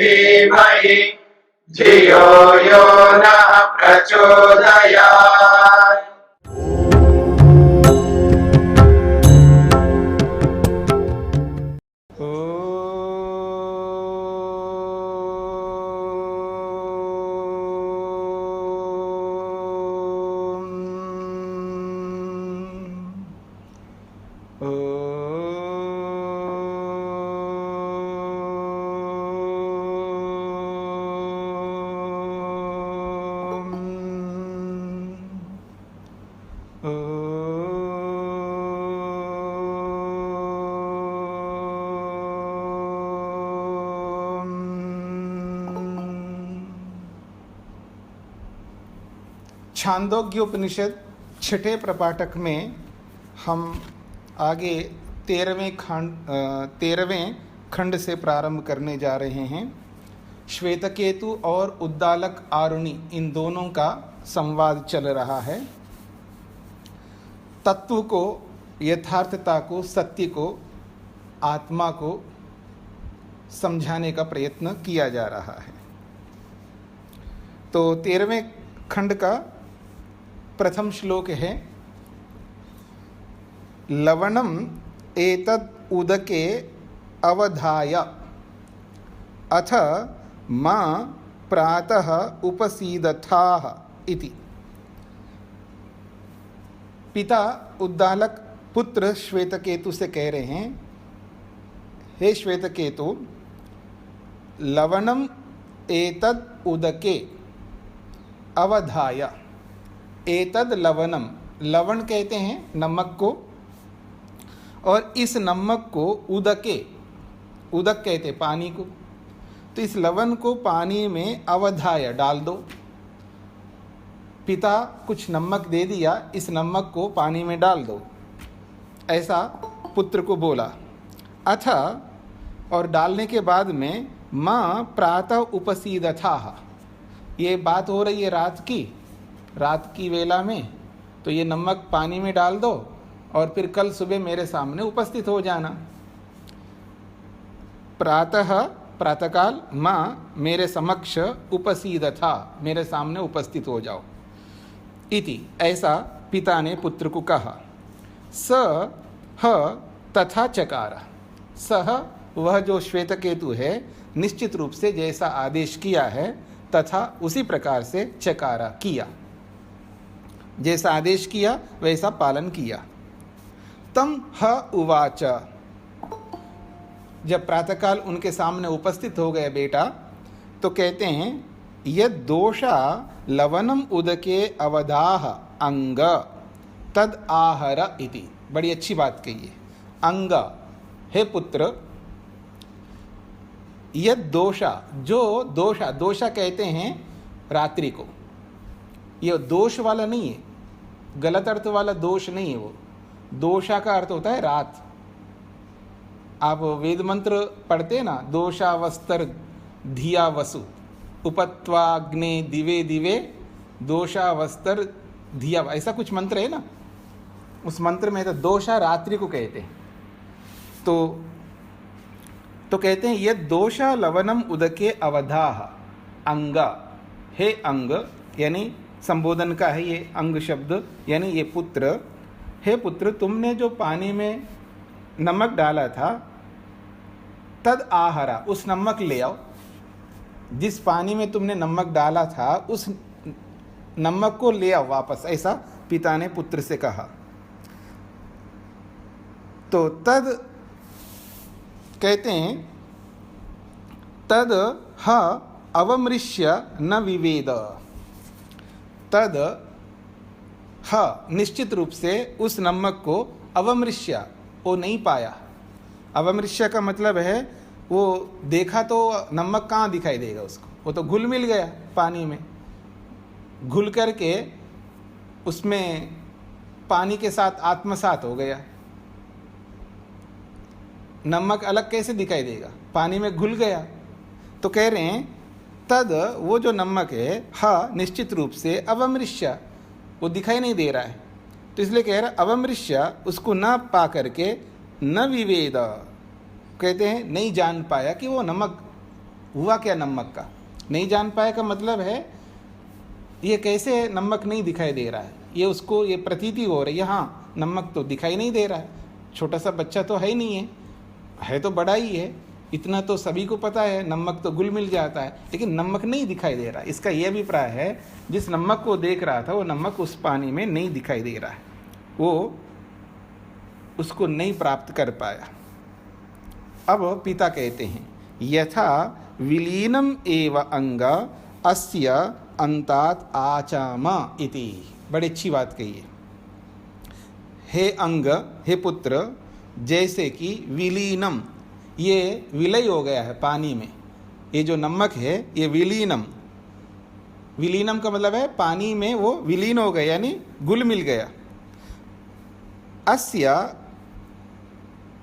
धीमहि धियो यो नः प्रचोदयात्। छांदोग्य उपनिषद छठे प्रपाठक में हम आगे 13वें खंड से प्रारंभ करने जा रहे हैं। श्वेतकेतु और उद्दालक आरुणि इन दोनों का संवाद चल रहा है। तत्व को, यथार्थता को, सत्य को, आत्मा को समझाने का प्रयत्न किया जा रहा है। तो 13वें खंड का प्रथम श्लोक है, लवणम एतद् उदके अवधाय अथ मा प्रातः उपसीदथाः इति। पिता उद्दालक पुत्र श्वेतकेतु से कह रहे हैं, हे श्वेतकेतु, लवणम एतद् उदके अवधाय। एतद लवणम, लवण कहते हैं नमक को, और इस नमक को उदके, उदक कहते पानी को, तो इस लवण को पानी में अवधाय डाल दो। पिता कुछ नमक दे दिया, इस नमक को पानी में डाल दो, ऐसा पुत्र को बोला। अथ, और डालने के बाद में माँ प्रातः उपसीदथाः, ये बात हो रही है रात की वेला में, तो ये नमक पानी में डाल दो और फिर कल सुबह मेरे सामने उपस्थित हो जाना। प्रातःकाल माँ मेरे समक्ष उपसीदथा, मेरे सामने उपस्थित हो जाओ। इति, ऐसा पिता ने पुत्र को कहा। स ह तथा चकार, सह वह जो श्वेतकेतु है निश्चित रूप से जैसा आदेश किया है तथा उसी प्रकार से चकारा किया, जैसा आदेश किया वैसा पालन किया। तम ह उवाच, जब प्रातःकाल उनके सामने उपस्थित हो गए बेटा, तो कहते हैं, यद दोषा लवनम उदके अवधाह अंग तद आहर इति। बड़ी अच्छी बात कही है। अंग, हे पुत्र, यद दोषा, जो दोषा, दोषा कहते हैं रात्रि को, ये दोष वाला नहीं है, गलत अर्थ वाला दोष नहीं है। वो दोषा का अर्थ होता है रात। आप वेद मंत्र पढ़ते हैं ना, दोषावस्तर धिया वसु उपत्वाग्ने दिवे दिवे दोषावस्तर धिया, ऐसा कुछ मंत्र है ना। उस मंत्र में तो दोषा रात्रि को कहते हैं। तो कहते हैं, यह दोषा लवनम उदके अवधाह अंग, हे अंग, यानी संबोधन का है ये अंग शब्द, यानी ये पुत्र, हे पुत्र, तुमने जो पानी में नमक डाला था, तद आहरा, उस नमक ले आओ। जिस पानी में तुमने नमक डाला था उस नमक को ले आओ वापस, ऐसा पिता ने पुत्र से कहा। तो तद कहते हैं, तद ह अवमृश्य न विवेद, तद ह निश्चित रूप से उस नमक को अवमृश्य, वो नहीं पाया। अवमृश्य का मतलब है वो देखा तो नमक कहाँ दिखाई देगा उसको, वो तो घुल मिल गया पानी में, घुल करके उसमें पानी के साथ आत्मसात हो गया। नमक अलग कैसे दिखाई देगा, पानी में घुल गया। तो कह रहे हैं, तद वो जो नमक है, हा निश्चित रूप से अवमृश्य, वो दिखाई नहीं दे रहा है, तो इसलिए कह रहा अवमृश्य, उसको न पा करके न विवेद, कहते हैं नहीं जान पाया कि वो नमक हुआ क्या नमक का, नहीं जान पाए का मतलब है ये कैसे नमक नहीं दिखाई दे रहा है, ये उसको ये प्रतीति हो रही है, हाँ नमक तो दिखाई नहीं दे रहा है, छोटा सा बच्चा तो है ही नहीं है तो बड़ा ही है, इतना तो सभी को पता है, नमक तो घुल मिल जाता है, लेकिन नमक नहीं दिखाई दे रहा। इसका यह अभिप्राय है जिस नमक को देख रहा था वो नमक उस पानी में नहीं दिखाई दे रहा है, वो उसको नहीं प्राप्त कर पाया। अब पिता कहते हैं यथा विलीनम एव अंग अस्य अंतात आचाम इति, बड़ी अच्छी बात कही है। हे अंग, हे पुत्र, जैसे कि विलीनम, ये विलय हो गया है पानी में, ये जो नमक है ये विलीनम, विलीनम का मतलब है पानी में वो विलीन हो गया यानी घुल मिल गया। अस्या,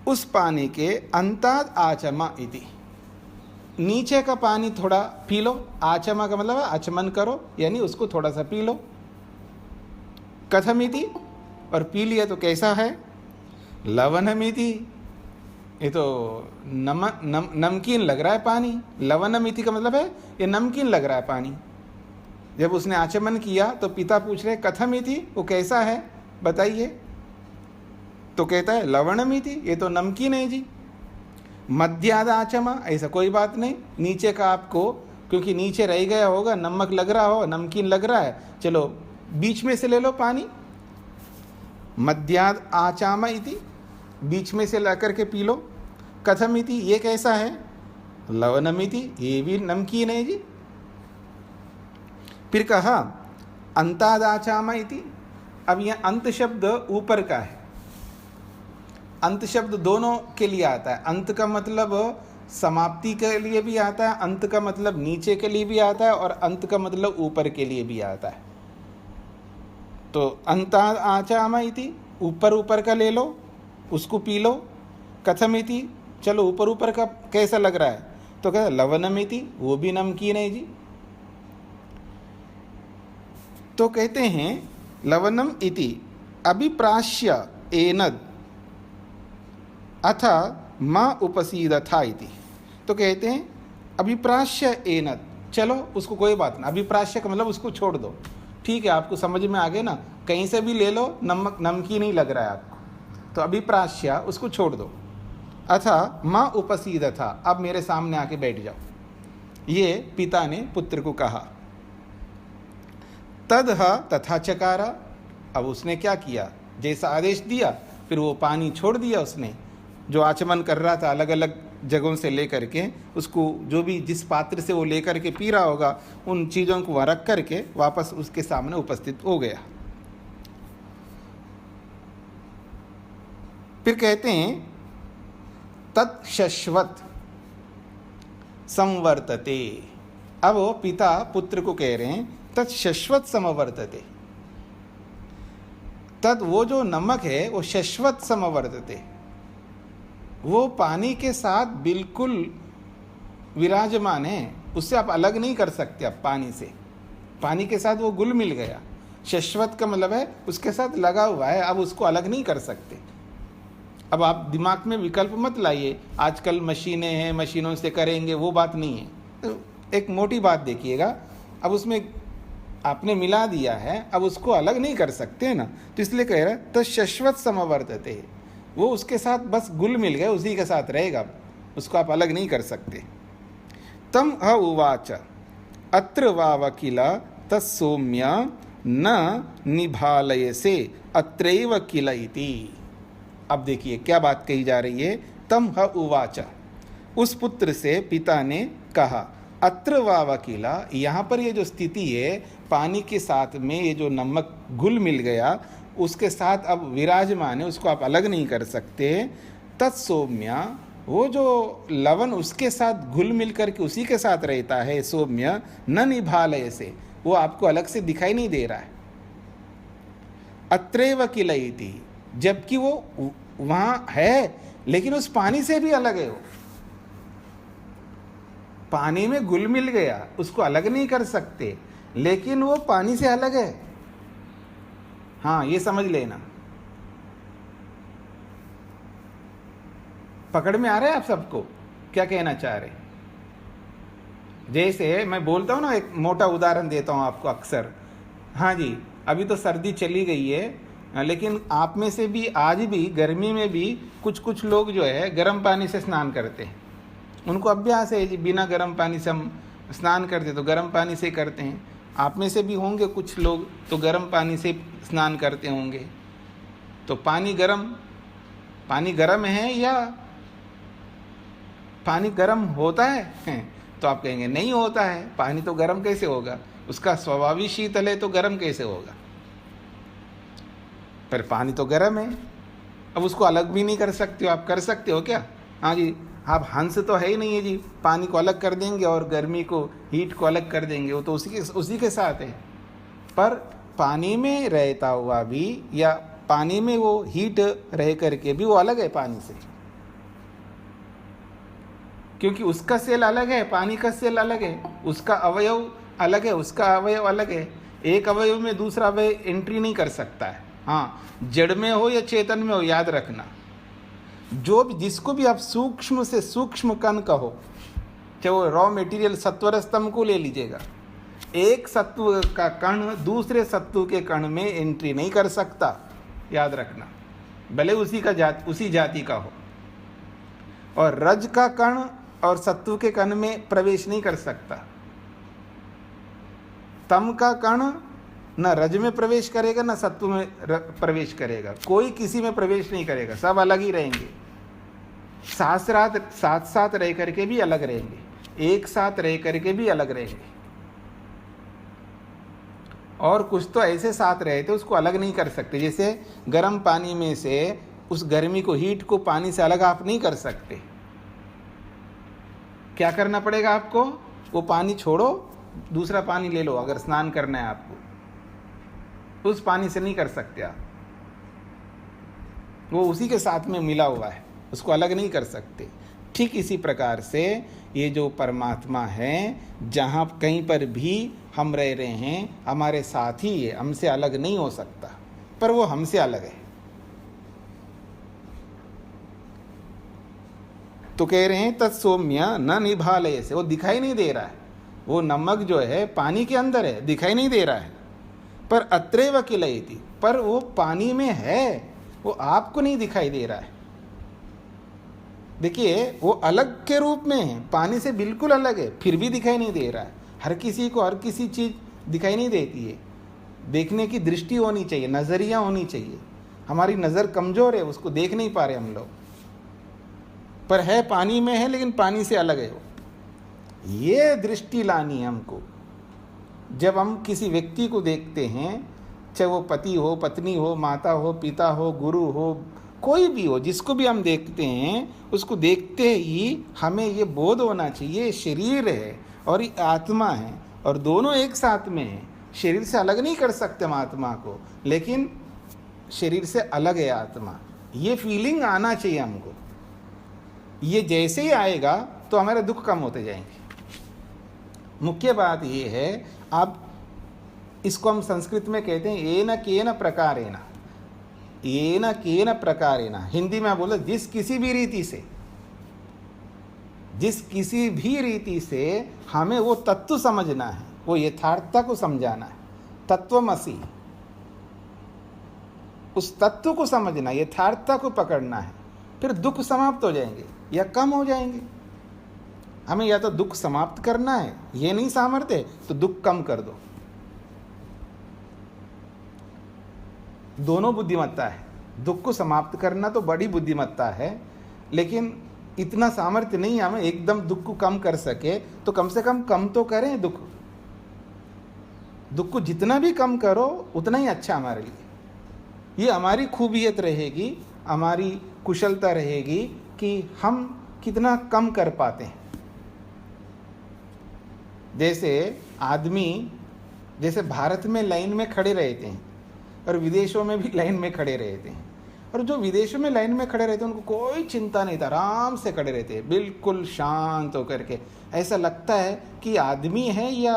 उस पानी के अंताद आचमा इति, नीचे का पानी थोड़ा पी लो, आचमा का मतलब है आचमन करो यानी उसको थोड़ा सा पी लो। कथमिति, और पी लिया तो कैसा है, लवणमिति, ये तो नमकीन लग रहा है पानी, लवणमिति का मतलब है ये नमकीन लग रहा है पानी। जब उसने आचमन किया तो पिता पूछ रहे कथमिति, वो कैसा है बताइए, तो कहता है लवणमिति, ये तो नमकीन है जी। मध्याद आचमा, ऐसा कोई बात नहीं, नीचे का आपको क्योंकि नीचे रह गया होगा, नमक लग रहा हो, नमकीन लग रहा है, चलो बीच में से ले लो पानी। मध्याद आचामा इति, बीच में से लाकर के पी लो। कथमिति, ये कैसा है, लवणमिति, ये भी नमकीन है जी। फिर कहा अंतादाचामा इति, अब यह अंत शब्द ऊपर का है, अंत शब्द दोनों के लिए आता है, अंत का मतलब समाप्ति के लिए भी आता है, अंत का मतलब नीचे के लिए भी आता है, और अंत का मतलब ऊपर के लिए भी आता है। तो अंताद आचामा इति, ऊपर ऊपर का ले लो, उसको पी लो। कथमिति, चलो ऊपर ऊपर का कैसा लग रहा है, तो कहते लवणमिति, वो भी नमकीन है जी। तो कहते हैं लवणम इति अभिप्राश्य एनद अथ माँ उपसीदथा इति, तो कहते हैं अभिप्राश्य एनद, चलो उसको कोई बात नहीं, अभिप्राश्य का मतलब उसको छोड़ दो, ठीक है आपको समझ में आ गया ना, कहीं से भी ले लो, नमकीन नहीं लग रहा है आपको, तो अभिप्राश्य उसको छोड़ दो। अथा माँ उपसीदथा, अब मेरे सामने आके बैठ जाओ, ये पिता ने पुत्र को कहा। तदह तथा चकारा, अब उसने क्या किया, जैसा आदेश दिया, फिर वो पानी छोड़ दिया उसने, जो आचमन कर रहा था अलग अलग जगहों से लेकर के, उसको जो भी जिस पात्र से वो लेकर के पी रहा होगा उन चीज़ों को वहाँ रख करके वापस उसके सामने उपस्थित हो गया। फिर कहते हैं तत्शश्वत संवर्तते, अब वो पिता पुत्र को कह रहे हैं तत्शश्वत समवर्तते, तद वो जो नमक है वो शश्वत समवर्तते, वो पानी के साथ बिल्कुल विराजमान है, उससे आप अलग नहीं कर सकते, अब पानी से, पानी के साथ वो घुल मिल गया। शश्वत का मतलब है उसके साथ लगा हुआ है, अब उसको अलग नहीं कर सकते। अब आप दिमाग में विकल्प मत लाइए, आजकल मशीनें हैं, मशीनों से करेंगे, वो बात नहीं है। तो एक मोटी बात देखिएगा, अब उसमें आपने मिला दिया है, अब उसको अलग नहीं कर सकते ना, तो इसलिए कह रहा है तो शश्वत समवर्तते, वो उसके साथ बस घुल मिल गए, उसी के साथ रहेगा, उसको आप अलग नहीं कर सकते। तम उवाच अत्र वावकिल तत्सौम्य न निभालयसे अत्रैव किल इति। अब देखिए क्या बात कही जा रही है, तम उवाच, उस पुत्र से पिता ने कहा, अत्र वावकिला, यहाँ पर ये जो स्थिति है, पानी के साथ में ये जो नमक घुल मिल गया उसके साथ अब विराजमान है, उसको आप अलग नहीं कर सकते। तत्सौम्य, वो जो लवण उसके साथ घुल मिल करके उसी के साथ रहता है, सौम्य न निभालय से, वो आपको अलग से दिखाई नहीं दे रहा है। अत्रैव किल इति, जबकि वो वहाँ है लेकिन उस पानी से भी अलग है, वो पानी में घुल मिल गया, उसको अलग नहीं कर सकते, लेकिन वो पानी से अलग है। हाँ, ये समझ लेना, पकड़ में आ रहा है आप सबको क्या कहना चाह रहे। जैसे मैं बोलता हूँ ना, एक मोटा उदाहरण देता हूँ आपको अक्सर। हाँ जी, अभी तो सर्दी चली गई है, लेकिन आप में से भी आज भी गर्मी में भी कुछ कुछ लोग जो है गर्म पानी से स्नान करते हैं। उनको अभ्यास है जी, बिना गर्म पानी से हम स्नान करते तो गर्म पानी से करते हैं। आप में से भी होंगे कुछ लोग तो गर्म पानी से स्नान करते होंगे। तो पानी गर्म है या पानी गर्म होता है? तो आप कहेंगे नहीं होता है, पानी तो गर्म कैसे होगा, उसका स्वभाव शीतल है तो गर्म कैसे होगा। पर पानी तो गर्म है, अब उसको अलग भी नहीं कर सकते हो। आप कर सकते हो क्या? हाँ जी, आप हंस तो है ही नहीं है जी, पानी को अलग कर देंगे और गर्मी को, हीट को अलग कर देंगे, वो तो उसी के साथ है। पर पानी में रहता हुआ भी या पानी में वो हीट रह करके भी वो अलग है पानी से, क्योंकि उसका सेल अलग है, पानी का सेल अलग है, उसका अवयव अलग है, उसका अवयव अलग है। एक अवयव में दूसरा अवयव एंट्री नहीं कर सकता है। हाँ, जड़ में हो या चेतन में हो, याद रखना, जो भी जिसको भी आप सूक्ष्म से सूक्ष्म कण कहो, चाहे वो रॉ मटेरियल सत्वर स्तंभ को ले लीजिएगा, एक सत्व का कण दूसरे सत्व के कण में एंट्री नहीं कर सकता, याद रखना, भले उसी जाति का हो। और रज का कण और सत्व के कण में प्रवेश नहीं कर सकता। तम का कण न रज में प्रवेश करेगा न सत्व में प्रवेश करेगा, कोई किसी में प्रवेश नहीं करेगा, सब अलग ही रहेंगे। साथ साथ रह करके भी अलग रहेंगे, एक साथ रह करके भी अलग रहेंगे। और कुछ तो ऐसे साथ रहे थे उसको अलग नहीं कर सकते। जैसे गर्म पानी में से उस गर्मी को, हीट को पानी से अलग आप नहीं कर सकते। क्या करना पड़ेगा आपको? वो पानी छोड़ो, दूसरा पानी ले लो। अगर स्नान करना है आपको, उस पानी से नहीं कर सकते आप, वो उसी के साथ में मिला हुआ है, उसको अलग नहीं कर सकते। ठीक इसी प्रकार से ये जो परमात्मा है, जहाँ कहीं पर भी हम रह रहे हैं, हमारे साथ ही है, हमसे अलग नहीं हो सकता, पर वो हमसे अलग है। तो कह रहे हैं तत्सौम्य न निभालय से, वो दिखाई नहीं दे रहा है। वो नमक जो है पानी के अंदर है, दिखाई नहीं दे रहा है। पर अत्रैव किलयति, पर वो पानी में है, वो आपको नहीं दिखाई दे रहा है। देखिए, वो अलग के रूप में है, पानी से बिल्कुल अलग है, फिर भी दिखाई नहीं दे रहा है। हर किसी को हर किसी चीज़ दिखाई नहीं देती है। देखने की दृष्टि होनी चाहिए, नज़रिया होनी चाहिए। हमारी नज़र कमज़ोर है, उसको देख नहीं पा रहे हम लोग। पर है, पानी में है, लेकिन पानी से अलग है वो। ये दृष्टि लानी है हमको। जब हम किसी व्यक्ति को देखते हैं, चाहे वो पति हो, पत्नी हो, माता हो, पिता हो, गुरु हो, कोई भी हो, जिसको भी हम देखते हैं, उसको देखते ही हमें ये बोध होना चाहिए, ये शरीर है और ये आत्मा है, और दोनों एक साथ में है। शरीर से अलग नहीं कर सकते हम आत्मा को, लेकिन शरीर से अलग है आत्मा। ये फीलिंग आना चाहिए हमको। ये जैसे ही आएगा तो हमारे दुख कम होते जाएंगे। मुख्य बात ये है, आप इसको हम संस्कृत में कहते हैं येन केन प्रकारेण, येन केन प्रकारेण। हिंदी में आप बोलो जिस किसी भी रीति से, जिस किसी भी रीति से हमें वो तत्व समझना है, वो यथार्थता को समझाना है। तत्वमसि, उस तत्व को समझना, यथार्थता को पकड़ना है, फिर दुख समाप्त हो जाएंगे या कम हो जाएंगे। हमें या तो दुख समाप्त करना है, ये नहीं सामर्थ्य तो दुख कम कर दो। दोनों बुद्धिमत्ता है। दुख को समाप्त करना तो बड़ी बुद्धिमत्ता है, लेकिन इतना सामर्थ्य नहीं हमें एकदम दुख को कम कर सके, तो कम से कम तो करें दुख। दुख को जितना भी कम करो उतना ही अच्छा हमारे लिए। ये हमारी खूबियत रहेगी, हमारी कुशलता रहेगी कि हम कितना कम कर पाते हैं। जैसे आदमी, जैसे भारत में लाइन में खड़े रहते हैं और विदेशों में भी लाइन में खड़े रहते हैं, और जो विदेशों में लाइन में खड़े रहते हैं उनको कोई चिंता नहीं था, आराम से खड़े रहते हैं, बिल्कुल शांत होकर के। ऐसा लगता है कि आदमी है या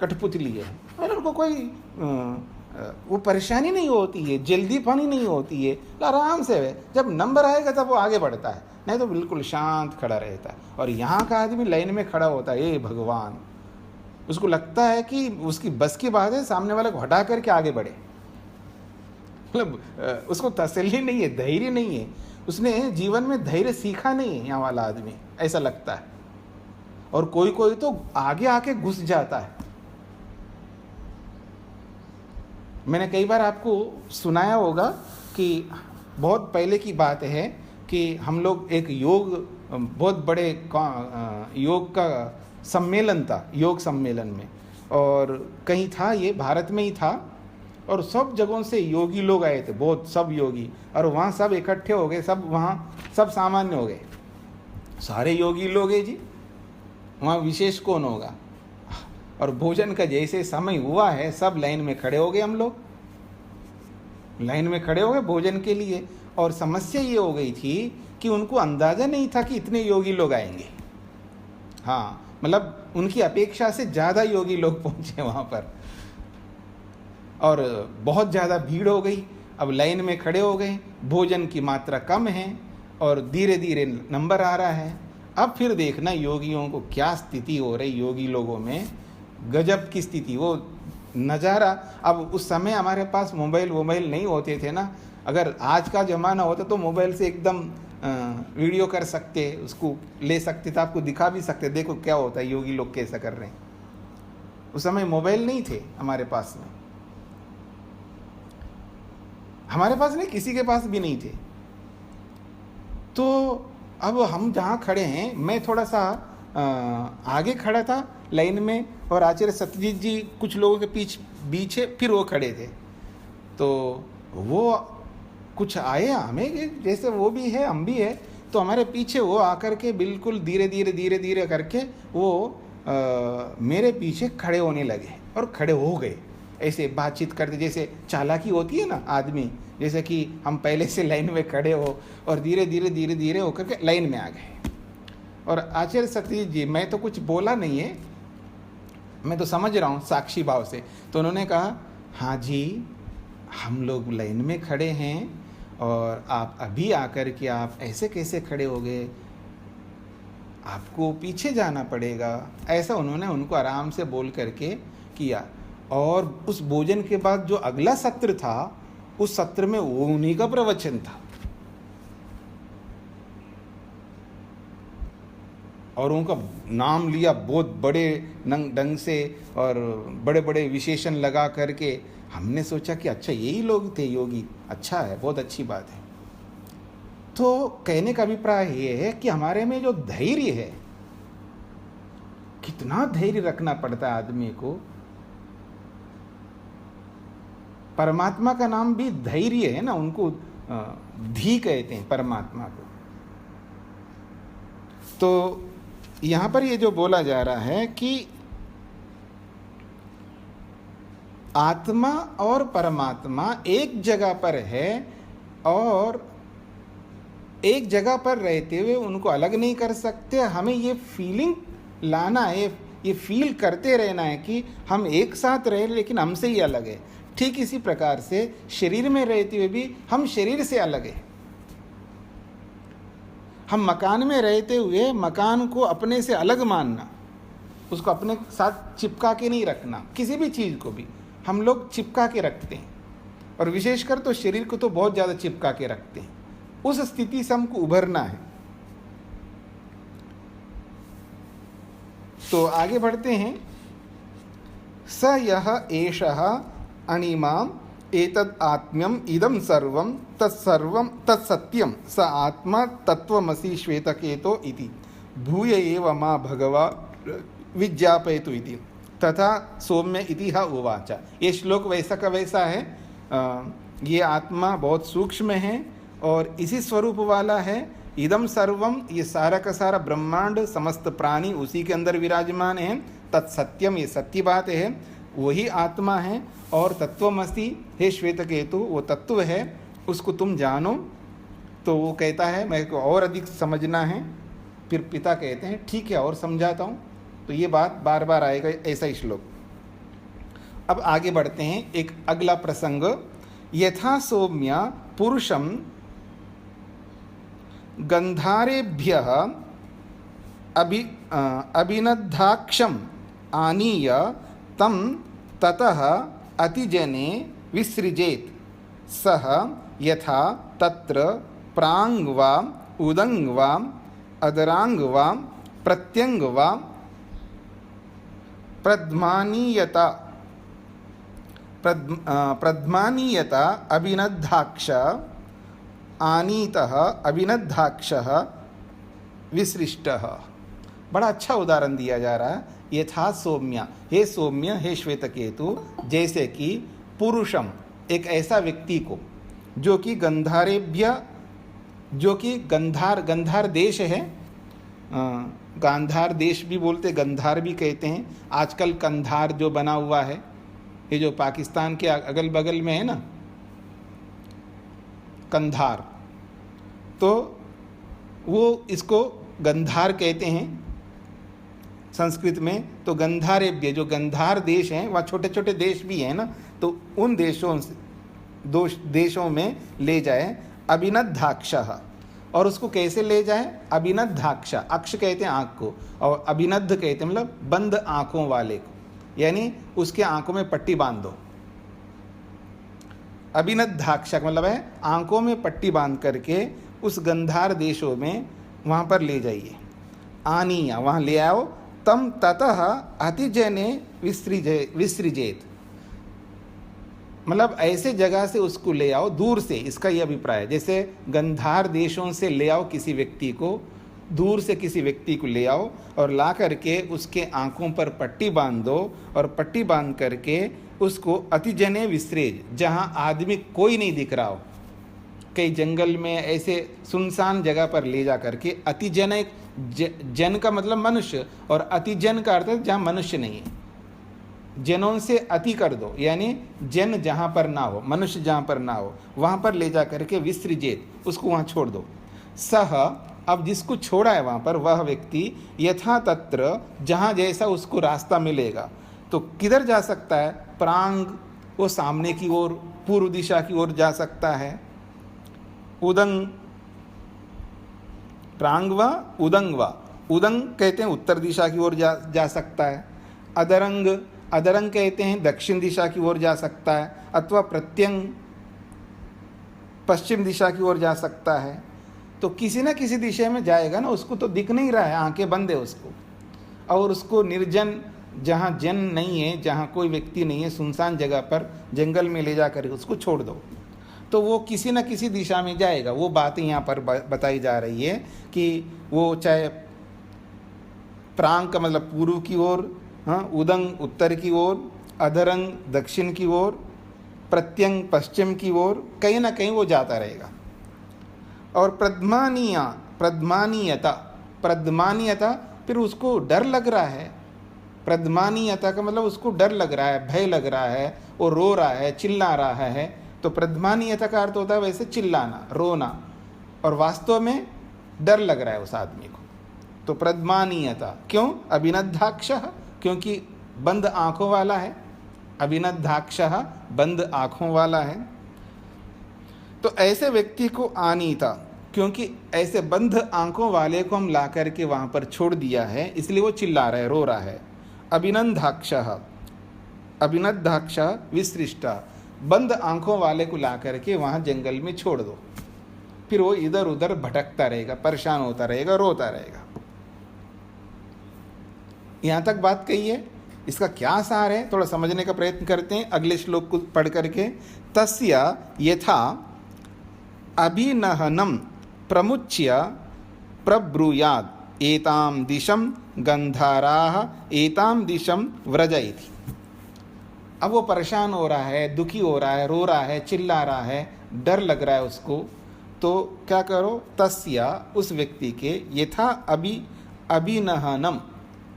कठपुतली है, और उनको कोई वो परेशानी नहीं होती है, जल्दीपनी नहीं होती है, आराम से है। जब नंबर आएगा तब वो आगे बढ़ता है, नहीं तो बिल्कुल शांत खड़ा रहता है। और यहाँ का आदमी लाइन में खड़ा होता है, ए भगवान, उसको लगता है कि उसकी बस की बात है सामने वाले को हटा करके आगे बढ़े। मतलब उसको तसल्ली नहीं है, धैर्य नहीं है, उसने जीवन में धैर्य सीखा नहीं है यहाँ वाला आदमी, ऐसा लगता है। और कोई कोई तो आगे आके घुस जाता है। मैंने कई बार आपको सुनाया होगा कि बहुत पहले की बात है कि हम लोग एक बहुत बड़े योग का सम्मेलन था, योग सम्मेलन में, और कहीं था, ये भारत में ही था, और सब जगहों से योगी लोग आए थे, बहुत सब योगी, और वहाँ सब इकट्ठे हो गए, सब वहाँ सब सामान्य हो गए, सारे योगी लोग हैं जी, वहाँ विशेष कौन होगा। और भोजन का जैसे समय हुआ है, सब लाइन में खड़े हो गए, हम लोग लाइन में खड़े हो गए भोजन के लिए। और समस्या ये हो गई थी कि उनको अंदाज़ा नहीं था कि इतने योगी लोग आएंगे। हाँ, मतलब उनकी अपेक्षा से ज़्यादा योगी लोग पहुँचे वहाँ पर, और बहुत ज़्यादा भीड़ हो गई। अब लाइन में खड़े हो गए, भोजन की मात्रा कम है और धीरे धीरे नंबर आ रहा है। अब फिर देखना योगियों को क्या स्थिति हो रही, योगी लोगों में गजब की स्थिति, वो नज़ारा। अब उस समय हमारे पास मोबाइल नहीं होते थे ना, अगर आज का ज़माना होता तो मोबाइल से एकदम वीडियो कर सकते, उसको ले सकते थे, आपको दिखा भी सकते, देखो क्या होता है, योगी लोग कैसा कर रहे हैं। उस समय मोबाइल नहीं थे हमारे पास में, हमारे पास नहीं, किसी के पास भी नहीं थे। तो अब हम जहाँ खड़े हैं, मैं थोड़ा सा आगे खड़ा था लाइन में, और आचार्य सत्यजीत जी कुछ लोगों के पीछे फिर वो खड़े थे। तो वो कुछ आए हमें, जैसे वो भी है हम भी है, तो हमारे पीछे वो आकर के बिल्कुल धीरे धीरे करके वो मेरे पीछे खड़े होने लगे, और खड़े हो गए ऐसे बातचीत करते, जैसे चालाकी होती है ना आदमी, जैसे कि हम पहले से लाइन में खड़े हो और धीरे धीरे होकर के लाइन में आ गए। और आचार्य सतीश जी, मैं तो कुछ बोला नहीं है, मैं तो समझ रहा हूँ साक्षी भाव से। तो उन्होंने कहा, हाँ जी, हम लोग लाइन में खड़े हैं और आप अभी आकर के आप ऐसे कैसे खड़े हो गए, आपको पीछे जाना पड़ेगा, ऐसा उन्होंने उनको आराम से बोल करके किया। और उस भोजन के बाद जो अगला सत्र था, उस सत्र में वो उन्हीं का प्रवचन था, और उनका नाम लिया बहुत बड़े ढंग से और बड़े बड़े विशेषण लगा करके। हमने सोचा कि अच्छा यही लोग थे योगी, अच्छा है, बहुत अच्छी बात है। तो कहने का अभिप्राय ये है कि हमारे में जो धैर्य है, कितना धैर्य रखना पड़ता है आदमी को। परमात्मा का नाम भी धैर्य है ना, उनको धी कहते हैं परमात्मा को। तो यहाँ पर ये जो बोला जा रहा है कि आत्मा और परमात्मा एक जगह पर है, और एक जगह पर रहते हुए उनको अलग नहीं कर सकते। हमें ये फीलिंग लाना है, ये फील करते रहना है कि हम एक साथ रहे लेकिन हमसे ही अलग है। ठीक इसी प्रकार से शरीर में रहते हुए भी हम शरीर से अलग है। हम मकान में रहते हुए मकान को अपने से अलग मानना, उसको अपने साथ चिपका के नहीं रखना। किसी भी चीज़ को भी हम लोग चिपका के रखते हैं, और विशेषकर तो शरीर को तो बहुत ज़्यादा चिपका के रखते हैं। उस स्थिति से हमको उभरना है। तो आगे बढ़ते हैं। स यह एषः अणिमाम् एतद् आत्म्यम् इदं सर्वं तत्सर्वं तत्सत्यं स आत्मा तत्त्वमसि श्वेतकेतो इति भूय एव मा भगवा विज्ञापयतु इति तथा सौम्य इति ह उवाच। ये श्लोक वैसा का वैसा है। ये आत्मा बहुत सूक्ष्म है और इसी स्वरूप वाला है। इदम सर्वम, ये सारा का सारा ब्रह्मांड, समस्त प्राणी उसी के अंदर विराजमान है। तत्सत्यम, ये सत्य बात है, वही आत्मा है। और तत्वमसि, हे श्वेतकेतु, वो तत्व है, उसको तुम जानो। तो वो कहता है मेरे को और अधिक समझना है। फिर पिता कहते हैं ठीक है और समझाता हूँ। तो ये बात बार बार आएगा ऐसा ही श्लोक। अब आगे बढ़ते हैं, एक अगला प्रसंग। यथा सौम्य पुरुषम गंधारेभ्यः अभिनद्धाक्षम आनीय तम ततः अतिजने विसृजेत सह यथा तत्र प्रांग वा उदंग वा अदरांग वा प्रत्यंग वा प्रद्मानीयता अभिनद्धाक्ष आनीतः अभिनद्धाक्षः विसृष्टः। बड़ा अच्छा उदाहरण दिया जा रहा है। यथा सौम्य, हे सौम्य, हे श्वेतकेतु, जैसे कि पुरुषम, एक ऐसा व्यक्ति को जो कि गंधारेभ्य, जो कि गंधार देश है, गांधार देश भी बोलते, गंधार भी कहते हैं। आजकल कंधार जो बना हुआ है, ये जो पाकिस्तान के अगल बगल में है ना, कंधार, तो वो इसको गंधार कहते हैं संस्कृत में। तो गंधारेभ्य, जो गंधार देश हैं, वहाँ छोटे छोटे देश भी हैं ना, तो उन देशों में ले जाए अभिनद्धाक्षः। और उसको कैसे ले जाए? अभिनद्धाक्ष, अक्ष कहते हैं आँख को, और अभिनद्ध कहते हैं मतलब बंद आँखों वाले को, यानी उसके आँखों में पट्टी बांध दो। अभिनद्धाक्ष मतलब है आँखों में पट्टी बांध करके उस गंधार देशों में वहाँ पर ले जाइए। आनीय, वहाँ ले आओ। तम ततः अतिजने विसृजेत, मतलब ऐसे जगह से उसको ले आओ, दूर से। इसका ये अभिप्राय है, जैसे गंधार देशों से ले आओ किसी व्यक्ति को, दूर से किसी व्यक्ति को ले आओ और ला करके उसके आँखों पर पट्टी बांध दो, और पट्टी बांध करके उसको अतिजने विसृज, जहाँ आदमी कोई नहीं दिख रहा हो, कई जंगल में ऐसे सुनसान जगह पर ले जा करके। अतिजन, एक जन का मतलब मनुष्य, और अतिजन का अर्थ है जहाँ मनुष्य नहीं है। जनों से अति कर दो, यानी जन जहाँ पर ना हो, मनुष्य जहाँ पर ना हो, वहाँ पर ले जा करके विसृजेत, उसको वहाँ छोड़ दो। सह, अब जिसको छोड़ा है वहाँ पर, वह व्यक्ति यथा तत्र, जहाँ जैसा उसको रास्ता मिलेगा, तो किधर जा सकता है? प्रांग, वो सामने की ओर, पूर्व दिशा की ओर जा सकता है। उदंग, प्रांग व उदंग व, उदंग कहते हैं उत्तर दिशा की ओर जा सकता है। अदरंग, अदरंग कहते हैं दक्षिण दिशा की ओर जा सकता है, अथवा प्रत्यंग पश्चिम दिशा की ओर जा सकता है। तो किसी न किसी दिशा में जाएगा ना, उसको तो दिख नहीं रहा है, आंखें बंद है उसको, और उसको निर्जन, जहाँ जन नहीं है, जहाँ कोई व्यक्ति नहीं है, सुनसान जगह पर जंगल में ले जा कर उसको छोड़ दो, तो वो किसी न किसी दिशा में जाएगा। वो बात यहाँ पर बताई जा रही है कि वो चाहे प्रांग का मतलब पूर्व की ओर, हाँ, उदंग उत्तर की ओर, अधरंग दक्षिण की ओर, प्रत्यंग पश्चिम की ओर, कहीं ना कहीं वो जाता रहेगा। और प्रद्मानीयता, फिर उसको डर लग रहा है। प्रद्मानीयता का मतलब उसको डर लग रहा है, भय लग रहा है, वो रो रहा है, चिल्ला रहा है। तो प्रद्मानीयता का अर्थ होता है वैसे चिल्लाना, रोना, और वास्तव में डर लग रहा है उस आदमी को। तो प्रद्मानीयता क्यों? अभिनद्धाक्षः, क्योंकि बंद आँखों वाला है। अभिनद्धाक्षः बंद आँखों वाला है। तो ऐसे व्यक्ति को आनीता, क्योंकि ऐसे बंद आँखों वाले को हम ला करके वहाँ पर छोड़ दिया है, इसलिए वो चिल्ला रहा है, रो रहा है। अभिनद्धाक्षः विसृष्टा, बंद आँखों वाले को ला करके वहाँ जंगल में छोड़ दो, फिर वो इधर उधर भटकता रहेगा, परेशान होता रहेगा, रोता रहेगा। यहाँ तक बात कही है। इसका क्या सार है, थोड़ा समझने का प्रयत्न करते हैं अगले श्लोक को पढ़ करके। तस्य यथा अभिनहनम प्रमुच्य प्रब्रूयाद एताम दिशम गंधाराः एताम दिशम व्रजयति। अब वो परेशान हो रहा है, दुखी हो रहा है, रो रहा है, चिल्ला रहा है, डर लग रहा है उसको। तो क्या करो? तस्य, उस व्यक्ति के, यथा अभिनहनम,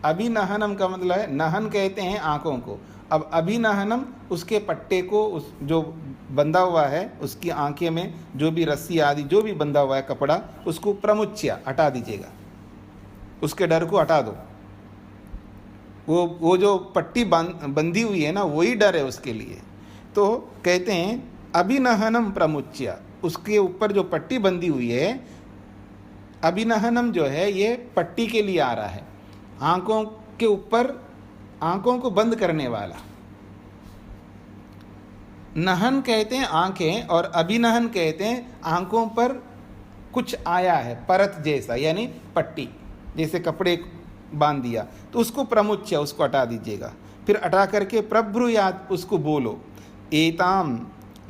अभिनहनम का मतलब है, नहन कहते हैं आँखों को। अब अभिनहनम, उसके पट्टे को, उस जो बंधा हुआ है, उसकी आंखें में जो भी रस्सी आदि जो भी बंधा हुआ है कपड़ा, उसको प्रमुच्य हटा दीजिएगा, उसके डर को हटा दो। वो जो पट्टी बंधी हुई है ना, वही डर है उसके लिए। तो कहते हैं अभिनहनम प्रमुच्य, उसके ऊपर जो पट्टी बंधी हुई है, अभिनहनम जो है ये पट्टी के लिए आ रहा है, आंखों के ऊपर, आंखों को बंद करने वाला। नहन कहते हैं आंखें, और अभिनहन कहते हैं आंखों पर कुछ आया है परत जैसा, यानी पट्टी जैसे कपड़े बांध दिया, तो उसको प्रमुच्य, उसको हटा दीजिएगा। फिर हटा करके प्रब्रूयात, उसको बोलो, एताम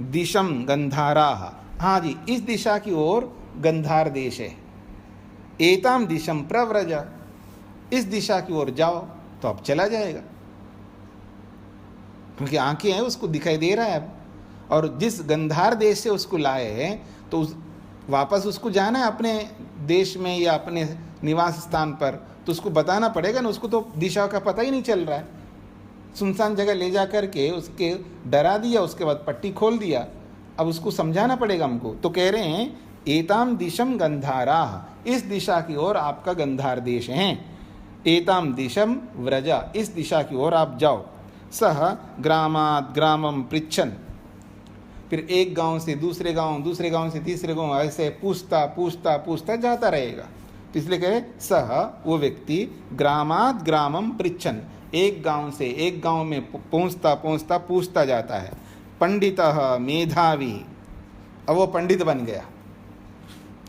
दिशम गंधाराः, हाँ जी, इस दिशा की ओर गंधार देश है। एताम दिशम प्रव्रज, इस दिशा की ओर जाओ, तो अब चला जाएगा, क्योंकि आंखें हैं, उसको दिखाई दे रहा है अब। और जिस गंधार देश से उसको लाए हैं, तो वापस उसको जाना है अपने देश में या अपने निवास स्थान पर, तो उसको बताना पड़ेगा ना, उसको तो दिशा का पता ही नहीं चल रहा है। सुनसान जगह ले जा करके उसके डरा दिया, उसके बाद पट्टी खोल दिया, अब उसको समझाना पड़ेगा हमको। तो कह रहे हैं एताम दिशम गंधाराः, इस दिशा की ओर आपका गंधार देश है। एताम दिशम व्रजा, इस दिशा की ओर आप जाओ। सह ग्रामात् ग्रामम पृच्छन्, फिर एक गांव से दूसरे गांव, दूसरे गांव से तीसरे गांव, ऐसे पूछता पूछता पूछता जाता रहेगा। तो इसलिए कहे सह, वो व्यक्ति, ग्रामात् ग्रामम पृच्छन्, एक गांव से एक गांव में पहुँचता पहुँचता पूछता जाता है। पंडितः मेधावी, अब वो पंडित बन गया,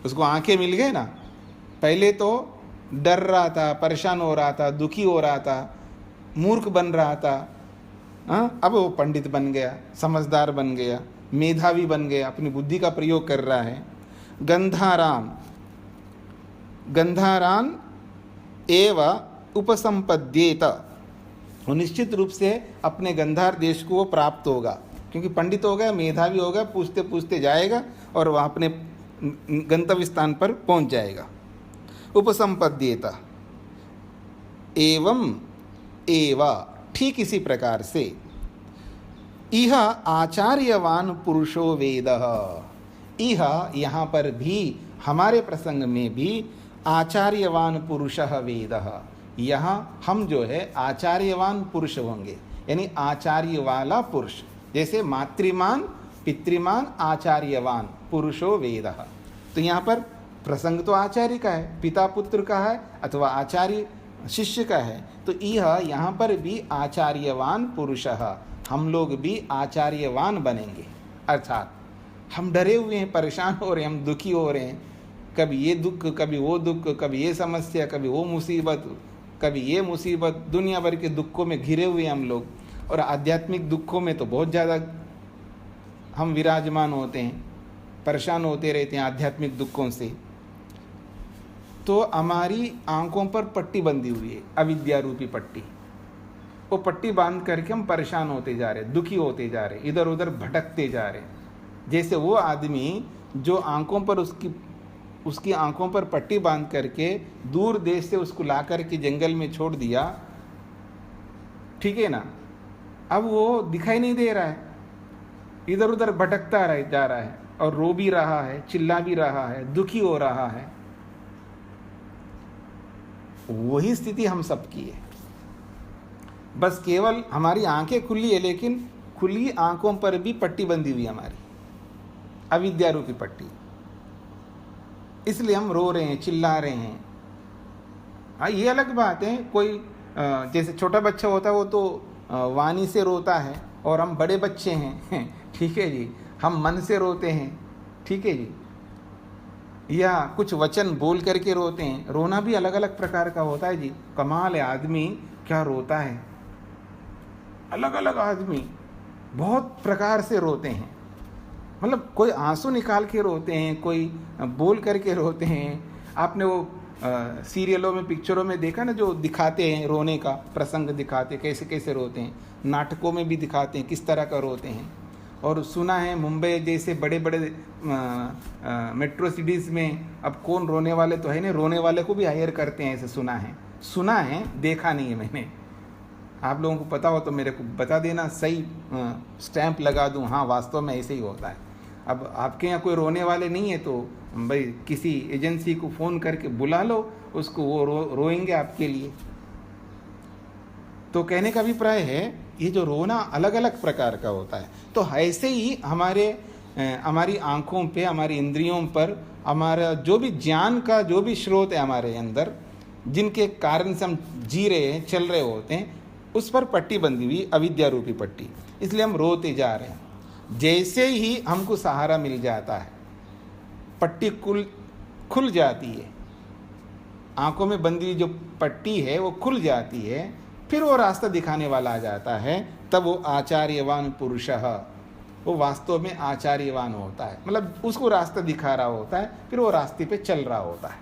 उसको आंखें मिल गए ना। पहले तो डर रहा था, परेशान हो रहा था, दुखी हो रहा था, मूर्ख बन रहा था, अब वो पंडित बन गया, समझदार बन गया, मेधावी बन गया, अपनी बुद्धि का प्रयोग कर रहा है। गंधाराम, गंधारान एव उपसंपद्येत, वो निश्चित रूप से अपने गंधार देश को वो प्राप्त होगा, क्योंकि पंडित हो गया, मेधावी हो गया, पूछते पूछते जाएगा और वह अपने गंतव्य स्थान पर पहुंच जाएगा। उपसंपद्येत एवं एवा, ठीक इसी प्रकार से, इह आचार्यवान पुरुषो वेदः, इह यहाँ पर भी, हमारे प्रसंग में भी, आचार्यवान पुरुषः वेदः, यहाँ हम जो है आचार्यवान पुरुष होंगे, यानी आचार्य वाला पुरुष। जैसे मातृमान पितृमान आचार्यवान पुरुषो वेदः, तो यहाँ पर प्रसंग तो आचार्य का है, पिता पुत्र का है, अथवा आचार्य शिष्य का है। तो यह यहाँ पर भी आचार्यवान पुरुषः, हम लोग भी आचार्यवान बनेंगे। अर्थात हम डरे हुए हैं, परेशान हो रहे हैं, हम दुखी हो रहे हैं, कभी ये दुख, कभी वो दुख, कभी ये समस्या, कभी वो मुसीबत, कभी ये मुसीबत, दुनिया भर के दुखों में घिरे हुए हैं हम लोग। और आध्यात्मिक दुखों में तो बहुत ज़्यादा हम विराजमान होते हैं, परेशान होते रहते हैं आध्यात्मिक दुखों से। तो हमारी आंखों पर पट्टी बंधी हुई है, अविद्या रूपी पट्टी। वो पट्टी बांध करके हम परेशान होते जा रहे, दुखी होते जा रहे, इधर उधर भटकते जा रहे। जैसे वो आदमी जो आंखों पर उसकी आंखों पर पट्टी बांध करके दूर देश से उसको ला करके जंगल में छोड़ दिया, ठीक है ना, अब वो दिखाई नहीं दे रहा है, इधर उधर भटकता जा रहा है, और रो भी रहा है, चिल्ला भी रहा है, दुखी हो रहा है। वही स्थिति हम सबकी है, बस केवल हमारी आंखें खुली है, लेकिन खुली आंखों पर भी पट्टी बंधी हुई हमारी, अविद्या रूपी पट्टी। इसलिए हम रो रहे हैं, चिल्ला रहे हैं। हाँ, ये अलग बात है, कोई जैसे छोटा बच्चा होता है वो तो वाणी से रोता है, और हम बड़े बच्चे हैं, ठीक है जी, हम मन से रोते हैं, ठीक है जी, या कुछ वचन बोल करके रोते हैं। रोना भी अलग अलग प्रकार का होता है जी, कमाल है, आदमी क्या रोता है, अलग अलग आदमी बहुत प्रकार से रोते हैं। मतलब कोई आंसू निकाल के रोते हैं, कोई बोल करके रोते हैं। आपने वो सीरियलों में, पिक्चरों में देखा ना, जो दिखाते हैं रोने का प्रसंग दिखाते, कैसे कैसे रोते हैं। नाटकों में भी दिखाते हैं किस तरह का रोते हैं। और सुना है मुंबई जैसे बड़े बड़े मेट्रो सिटीज़ में अब कौन रोने वाले तो है नहीं, रोने वाले को भी हायर करते हैं, ऐसे सुना है, देखा नहीं है मैंने। आप लोगों को पता हो तो मेरे को बता देना, सही स्टैंप लगा दूं, हाँ वास्तव में ऐसे ही होता है। अब आपके यहाँ कोई रोने वाले नहीं है तो भाई किसी एजेंसी को फ़ोन करके बुला लो उसको, वो रोएंगे आपके लिए। तो कहने का अभिप्राय है ये जो रोना अलग अलग प्रकार का होता है। तो ऐसे ही हमारी आँखों पे, हमारी इंद्रियों पर, हमारा जो भी ज्ञान का जो भी स्रोत है हमारे अंदर, जिनके कारण से हम जी रहे हैं, चल रहे होते हैं, उस पर पट्टी बंधी हुई, अविद्या रूपी पट्टी। इसलिए हम रोते जा रहे हैं। जैसे ही हमको सहारा मिल जाता है, पट्टी खुल जाती है, आंखों में बंधी हुई जो पट्टी है वो खुल जाती है, फिर वो रास्ता दिखाने वाला आ जाता है, तब वो आचार्यवान पुरुषः, वो वास्तव में आचार्यवान होता है, मतलब उसको रास्ता दिखा रहा होता है, फिर वो रास्ते पे चल रहा होता है।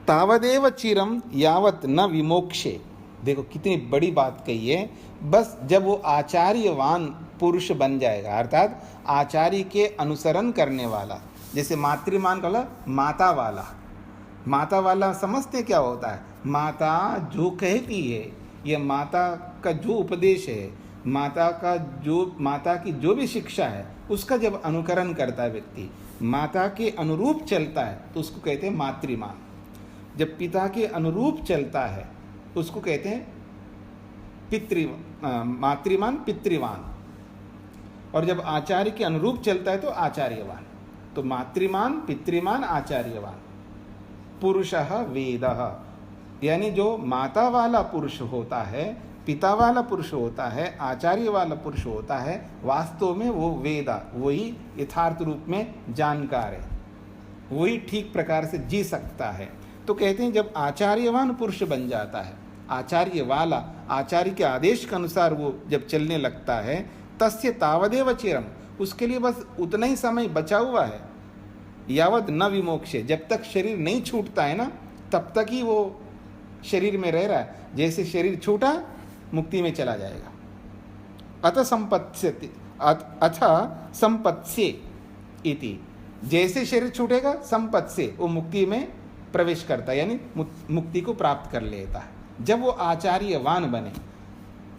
तावदेव चिरम यावत न विमोक्षे, देखो कितनी बड़ी बात कही है। बस जब वो आचार्यवान पुरुष बन जाएगा, अर्थात आचार्य के अनुसरण करने वाला, जैसे मातृमान का माता वाला, माता वाला समझते क्या होता है? माता जो कहती है, ये माता का जो उपदेश है, माता की जो भी शिक्षा है, उसका जब अनुकरण करता है व्यक्ति, माता के अनुरूप चलता है, तो उसको कहते हैं मातृमान। जब पिता के अनुरूप चलता है उसको कहते हैं मातृमान पितृवान, और जब आचार्य के अनुरूप चलता है तो आचार्यवान। तो मातृमान, पितृमान, आचार्यवान। पुरुषः वेदः, यानी जो माता वाला पुरुष होता है, पिता वाला पुरुष होता है, आचार्य वाला पुरुष होता है, वास्तव में वो वेदा, वही यथार्थ रूप में जानकार है, वही ठीक प्रकार से जी सकता है। तो कहते हैं जब आचार्यवान पुरुष बन जाता है, आचार्य वाला, आचार्य के आदेश के अनुसार वो जब चलने लगता है, तस्य तावदेव चिरम, उसके लिए बस उतना ही समय बचा हुआ है, यावत न विमोक्षे, जब तक शरीर नहीं छूटता है ना, तब तक ही वो शरीर में रह रहा है। जैसे शरीर छूटा मुक्ति में चला जाएगा। अथ संपत्स्य इति, जैसे शरीर छूटेगा संपत्स्य, वो मुक्ति में प्रवेश करता है, यानी मुक्ति को प्राप्त कर लेता है। जब वो आचार्यवान बने,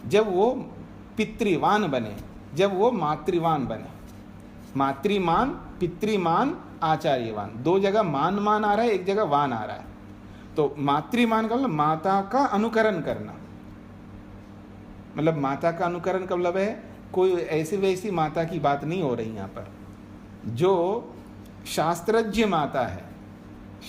जब वो पितृवान बने, जब वो मातृवान बने। मातृमान, पितृमान, आचार्यवान, दो जगह मान आ रहा है, एक जगह वान आ रहा है। तो मातृमान का मतलब माता का अनुकरण करना, मतलब माता का अनुकरण का मतलब है कोई ऐसी वैसी माता की बात नहीं हो रही यहाँ पर, जो शास्त्रज्ञ माता है,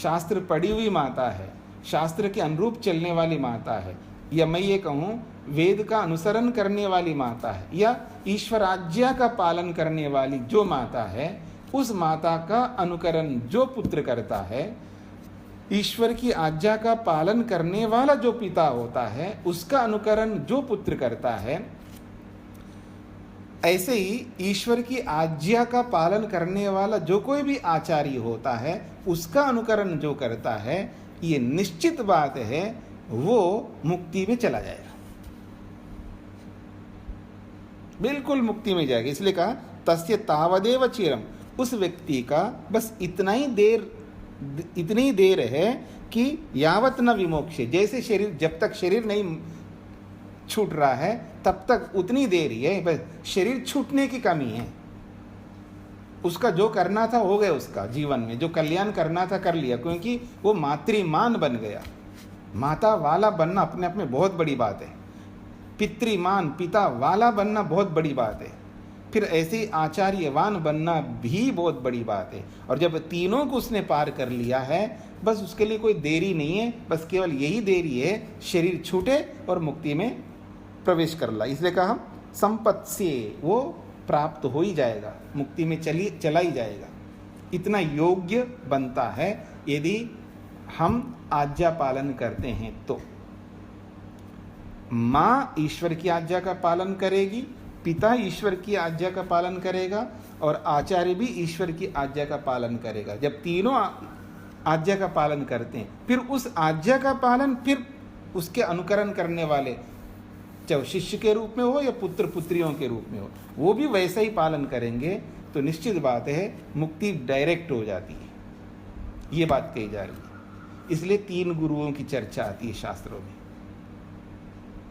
शास्त्र पढ़ी हुई माता है, शास्त्र के अनुरूप चलने वाली माता है, या मैं ये कहूँ वेद का अनुसरण करने वाली माता है, या ईश्वर आज्ञा का पालन करने वाली जो माता है, उस माता का अनुकरण जो पुत्र करता है, ईश्वर की आज्ञा का पालन करने वाला जो पिता होता है, उसका अनुकरण जो पुत्र करता है, ऐसे ही ईश्वर की आज्ञा का पालन करने वाला जो कोई भी आचार्य होता है, उसका अनुकरण जो करता है, ये निश्चित बात है वो मुक्ति में चला जाएगा, बिल्कुल मुक्ति में जाएगा। इसलिए कहा तस्य तावदेव चिरम, उस व्यक्ति का बस इतनी देर है कि यावत न विमोक्षे, जैसे शरीर, जब तक शरीर नहीं छूट रहा है तब तक उतनी देर ही है, बस शरीर छूटने की कमी है। उसका जो करना था हो गया, उसका जीवन में जो कल्याण करना था कर लिया, क्योंकि वो मातृमान बन गया। माता वाला बनना अपने आप में बहुत बड़ी बात है, पितृमान, पिता वाला बनना बहुत बड़ी बात है, फिर ऐसे ही आचार्यवान बनना भी बहुत बड़ी बात है। और जब तीनों को उसने पार कर लिया है, बस उसके लिए कोई देरी नहीं है, बस केवल यही देरी है शरीर छूटे और मुक्ति में प्रवेश कर ला। इसलिए कहा संपत्ति से वो प्राप्त हो ही जाएगा, मुक्ति में चला ही जाएगा। इतना योग्य बनता है यदि हम आज्ञा पालन करते हैं तो। माँ ईश्वर की आज्ञा का पालन करेगी, पिता ईश्वर की आज्ञा का पालन करेगा, और आचार्य भी ईश्वर की आज्ञा का पालन करेगा। जब तीनों आज्ञा का पालन करते हैं, फिर उस आज्ञा का पालन फिर उसके अनुकरण करने वाले, चाहे शिष्य के रूप में हो या पुत्र पुत्रियों के रूप में हो, वो भी वैसा ही पालन करेंगे, तो निश्चित बात है मुक्ति डायरेक्ट हो जाती है। ये बात कही जा रही है। इसलिए 3 गुरुओं की चर्चा आती है शास्त्रों में।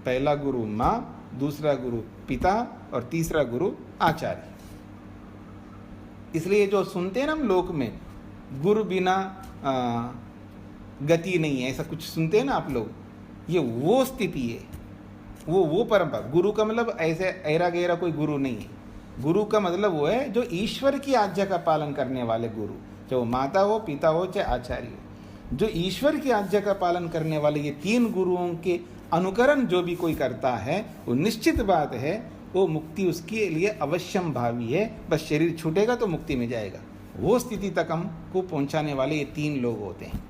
पहला गुरु माँ, दूसरा गुरु पिता, और तीसरा गुरु आचार्य। इसलिए जो सुनते हैं ना हम लोक में, गुरु बिना गति नहीं है, ऐसा कुछ सुनते हैं ना आप लोग, ये वो स्थिति है, वो परंपरा। गुरु का मतलब ऐसे ऐरा गहरा कोई गुरु नहीं है। गुरु का मतलब वो है जो ईश्वर की आज्ञा का पालन करने वाले गुरु, चाहे वो माता हो, पिता हो, चाहे आचार्य हो। जो ईश्वर की आज्ञा का पालन करने वाले ये तीन गुरुओं के अनुकरण जो भी कोई करता है, वो निश्चित बात है वो मुक्ति उसके लिए अवश्यम भावी है। बस शरीर छूटेगा तो मुक्ति में जाएगा। वो स्थिति तक हमको पहुंचाने वाले ये तीन लोग होते हैं।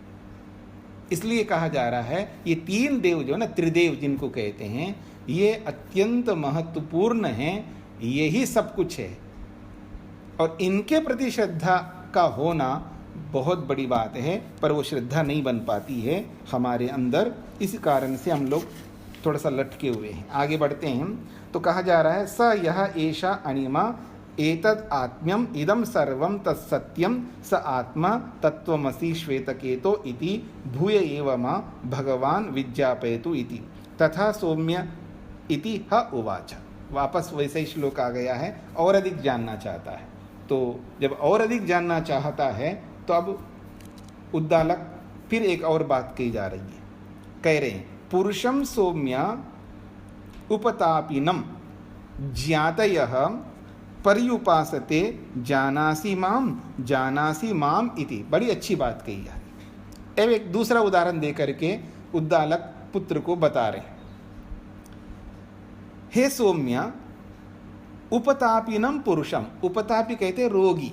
इसलिए कहा जा रहा है ये तीन देव जो है ना, त्रिदेव जिनको कहते हैं, ये अत्यंत महत्वपूर्ण हैं। यही सब कुछ है और इनके प्रति श्रद्धा का होना बहुत बड़ी बात है, पर वो श्रद्धा नहीं बन पाती है हमारे अंदर। इस कारण से हम लोग थोड़ा सा लटके हुए हैं। आगे बढ़ते हैं तो कहा जा रहा है स यह एषा अणिमा एतद आत्म्यम इदम सर्वम तत्सत्यम स आत्मा तत्वमसि श्वेतकेतो इति भूय एव मा भगवान विज्ञापयतु इति तथा सौम्य इति ह उवाच। वापस वैसे ही श्लोक आ गया है, और अधिक जानना चाहता है। तो जब और अधिक जानना चाहता है तो अब उद्दालक फिर एक और बात कही जा रही है। कह रहे हैं पुरुषम सौम्य उपतापिनम ज्ञातयः पर्युपासते जानासि माम इति। बड़ी अच्छी बात कही है। अब एक दूसरा उदाहरण दे करके उद्दालक पुत्र को बता रहे हैं। हे सौम्य उपतापिनम पुरुषम, उपतापी कहते हैं रोगी,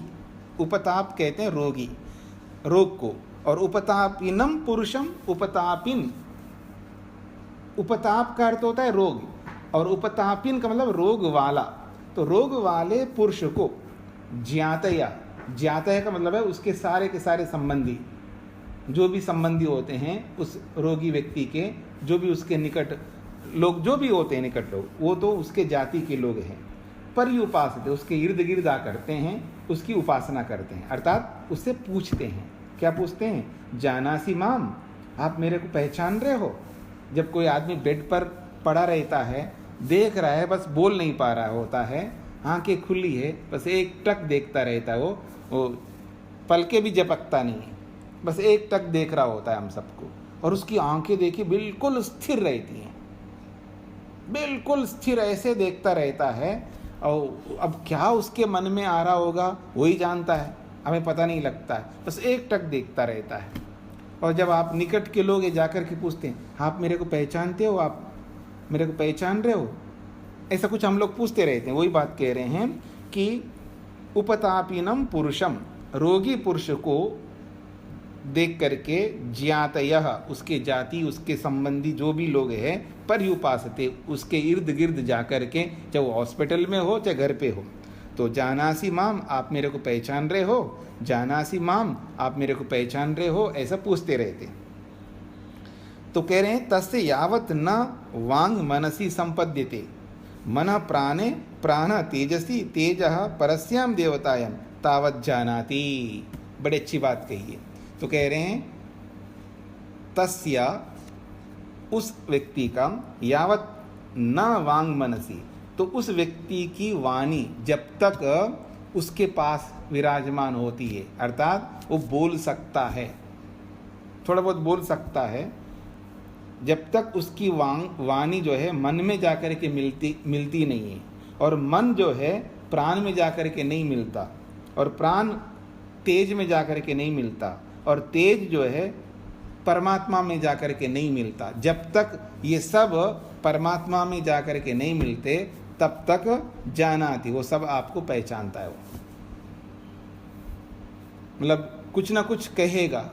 उपताप कहते हैं रोगी, रोग को, और उपतापिनम पुरुषम, उपतापिन, उपताप का अर्थ होता है रोग, और उपतापिन का मतलब रोग वाला। तो रोग वाले पुरुष को ज्ञातया, ज्ञातया का मतलब है उसके सारे के सारे संबंधी, जो भी संबंधी होते हैं उस रोगी व्यक्ति के, जो भी उसके निकट लोग जो भी होते हैं निकट लोग, वो तो उसके जाति के लोग हैं। पर्युपासते, उसके इर्द गिर्द आ करते हैं, उसकी उपासना करते हैं, अर्थात उससे पूछते हैं। क्या पूछते हैं? जानासी माम, आप मेरे को पहचान रहे हो? जब कोई आदमी बेड पर पड़ा रहता है, देख रहा है, बस बोल नहीं पा रहा होता है, आंखें खुली है, बस एक टक देखता रहता है, वो पलके भी झपकता नहीं है, बस एक टक देख रहा होता है हम सबको, और उसकी आंखें देखिए बिल्कुल स्थिर रहती हैं, बिल्कुल स्थिर ऐसे देखता रहता है। और अब क्या उसके मन में आ रहा होगा वही जानता है, हमें पता नहीं लगता है, बस एक टक देखता रहता है। और जब आप निकट के लोग ये जाकर के पूछते हैं, आप मेरे को पहचानते हो, आप मेरे को पहचान रहे हो, ऐसा कुछ हम लोग पूछते रहते हैं। वही बात कह रहे हैं कि उपतापिनम पुरुषम, रोगी पुरुष को देख करके ज्ञातयः, उसके जाति, उसके संबंधी जो भी लोग हैं, पर्युपासते, उसके इर्द गिर्द जा कर के, चाहे वो हॉस्पिटल में हो चाहे घर पे हो, तो जानासी माम, आप मेरे को पहचान रहे हो, जानासी माम, आप मेरे को पहचान रहे हो, ऐसा पूछते रहते। तो कह रहे हैं तस्य यावत न वांग मनसी संपद्यते, मन प्राणे प्राण तेजसी तेजः परस्याम देवतायाम तावत जानाति। बड़ी अच्छी बात कही है। तो कह रहे हैं तस्य, उस व्यक्ति का, यावत न वांग मनसी, तो उस व्यक्ति की वाणी जब तक उसके पास विराजमान होती है, अर्थात वो बोल सकता है, थोड़ा बहुत बोल सकता है, जब तक उसकी वाणी जो है मन में जाकर के मिलती नहीं है, और मन जो है प्राण में जाकर के नहीं मिलता, और प्राण तेज में जाकर के नहीं मिलता, और तेज जो है परमात्मा में जाकर के नहीं मिलता, जब तक ये सब परमात्मा में जाकर के नहीं मिलते तब तक जानाति, वो सब आपको पहचानता है। वो मतलब कुछ ना कुछ कहेगा,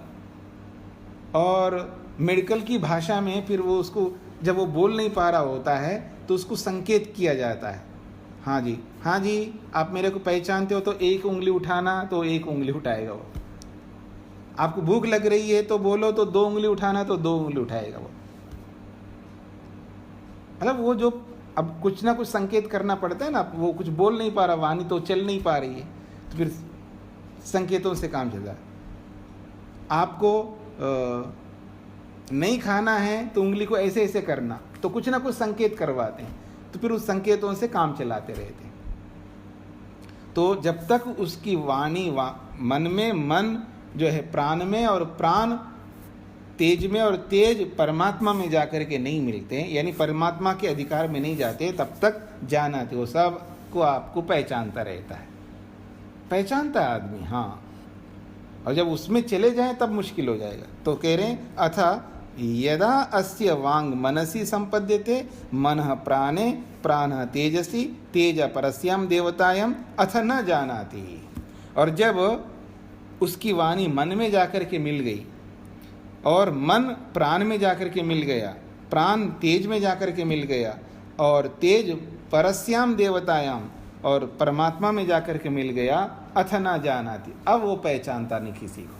और मेडिकल की भाषा में फिर वो उसको, जब वो बोल नहीं पा रहा होता है तो उसको संकेत किया जाता है, हाँ जी, हाँ जी, आप मेरे को पहचानते हो, तो एक उंगली उठाना, तो एक उंगली उठाएगा वो। आपको भूख लग रही है तो बोलो, तो दो उंगली उठाना, तो दो उंगली उठाएगा वो। मतलब वो जो अब कुछ ना कुछ संकेत करना पड़ता है ना, वो कुछ बोल नहीं पा रहा, वाणी तो चल नहीं पा रही है, तो फिर संकेतों से काम चल रहा है। आपको नहीं खाना है तो उंगली को ऐसे ऐसे करना, तो कुछ ना कुछ संकेत करवाते हैं, तो फिर उस संकेतों से काम चलाते रहते हैं। तो जब तक उसकी वाणी मन में, मन जो है प्राण में, और प्राण तेज में, और तेज परमात्मा में जाकर के नहीं मिलते, यानी परमात्मा के अधिकार में नहीं जाते, तब तक जानाते, वो सब को आपको पहचानता रहता है, पहचानता है आदमी, हाँ। और जब उसमें चले जाएं तब मुश्किल हो जाएगा। तो कह रहे हैं अथ यदा अस्य वांग मनसि संपद्यते, मनः प्राणे, प्राणः तेजसि, तेज परस्याम देवतायाम अथ न जानाति। और जब उसकी वाणी मन में जाकर के मिल गई, और मन प्राण में जाकर के मिल गया, प्राण तेज में जाकर के मिल गया, और तेज परस्याम देवतायाम, और परमात्मा में जाकर के मिल गया, अथ न जानाति, अब वो पहचानता नहीं किसी को,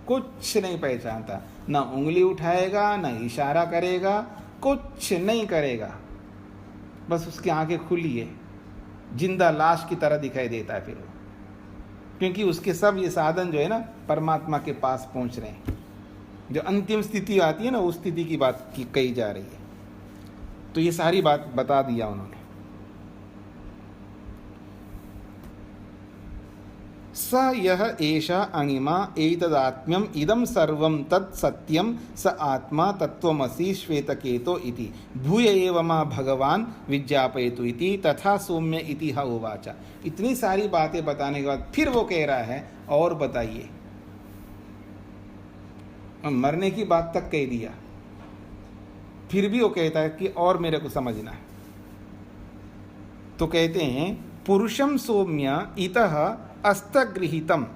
कुछ नहीं पहचानता, ना उंगली उठाएगा, ना इशारा करेगा, कुछ नहीं करेगा, बस उसकी आंखें खुली है, जिंदा लाश की तरह दिखाई देता है फिर वो, क्योंकि उसके सब ये साधन जो है ना परमात्मा के पास पहुंच रहे हैं। जो अंतिम स्थिति आती है ना, उस स्थिति की बात की कही जा रही है। तो ये सारी बात बता दिया उन्होंने। स यह एषा अणिमा एतदात्म्यम इदं सर्वं तत् सत्यम स आत्मा तत्त्वमसि श्वेतकेतो इति भूय एव मा भगवान विज्ञापयतु इति तथा सौम्य इति ह उवाच। इतनी सारी बातें बताने के बाद फिर वो कह रहा है और बताइए, मरने की बात तक कह दिया, फिर भी वो कहता है कि और मेरे को समझना है। तो कहते हैं पुरुषम सौम्य इतः अस्तगृहीतम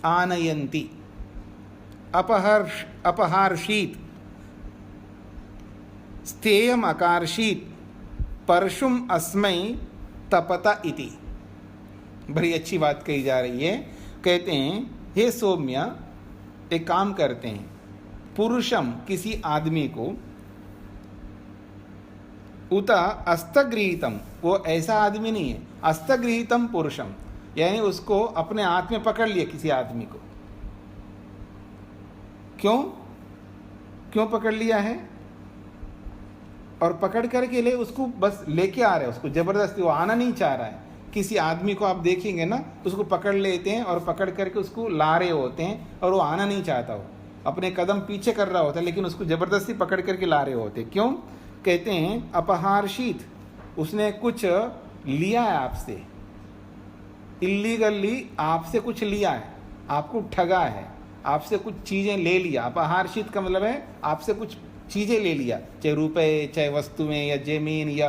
आनयन्ति अपहार्षीत स्थेयम अकार्षीत परशुम अस्मै तपता इति। बड़ी अच्छी बात कही जा रही है। कहते हैं हे सौम्य, एक काम करते हैं, पुरुषम किसी आदमी को, उत अस्तगृहीतम, वो ऐसा आदमी नहीं है, अस्तगृहीतम पुरुषम, यानी उसको अपने हाथ में पकड़ लिया किसी आदमी को। क्यों पकड़ लिया है? और पकड़ करके ले उसको बस लेके आ रहे हैं, उसको जबरदस्ती, वो आना नहीं चाह रहा है। किसी आदमी को आप देखेंगे ना तो उसको पकड़ लेते हैं और पकड़ करके उसको ला रहे होते हैं, और वो आना नहीं चाहता, वो अपने कदम पीछे कर रहा होता है, लेकिन उसको जबरदस्ती पकड़ करके ला रहे होते। क्यों? कहते हैं अपहार्षित, उसने कुछ लिया है आपसे, इल्लीगली आपसे कुछ लिया है, आपको ठगा है, आपसे कुछ चीज़ें ले लिया। अपहार्षित का मतलब है आपसे कुछ चीज़ें ले लिया, चाहे रुपए, चाहे वस्तुएं, या जमीन, या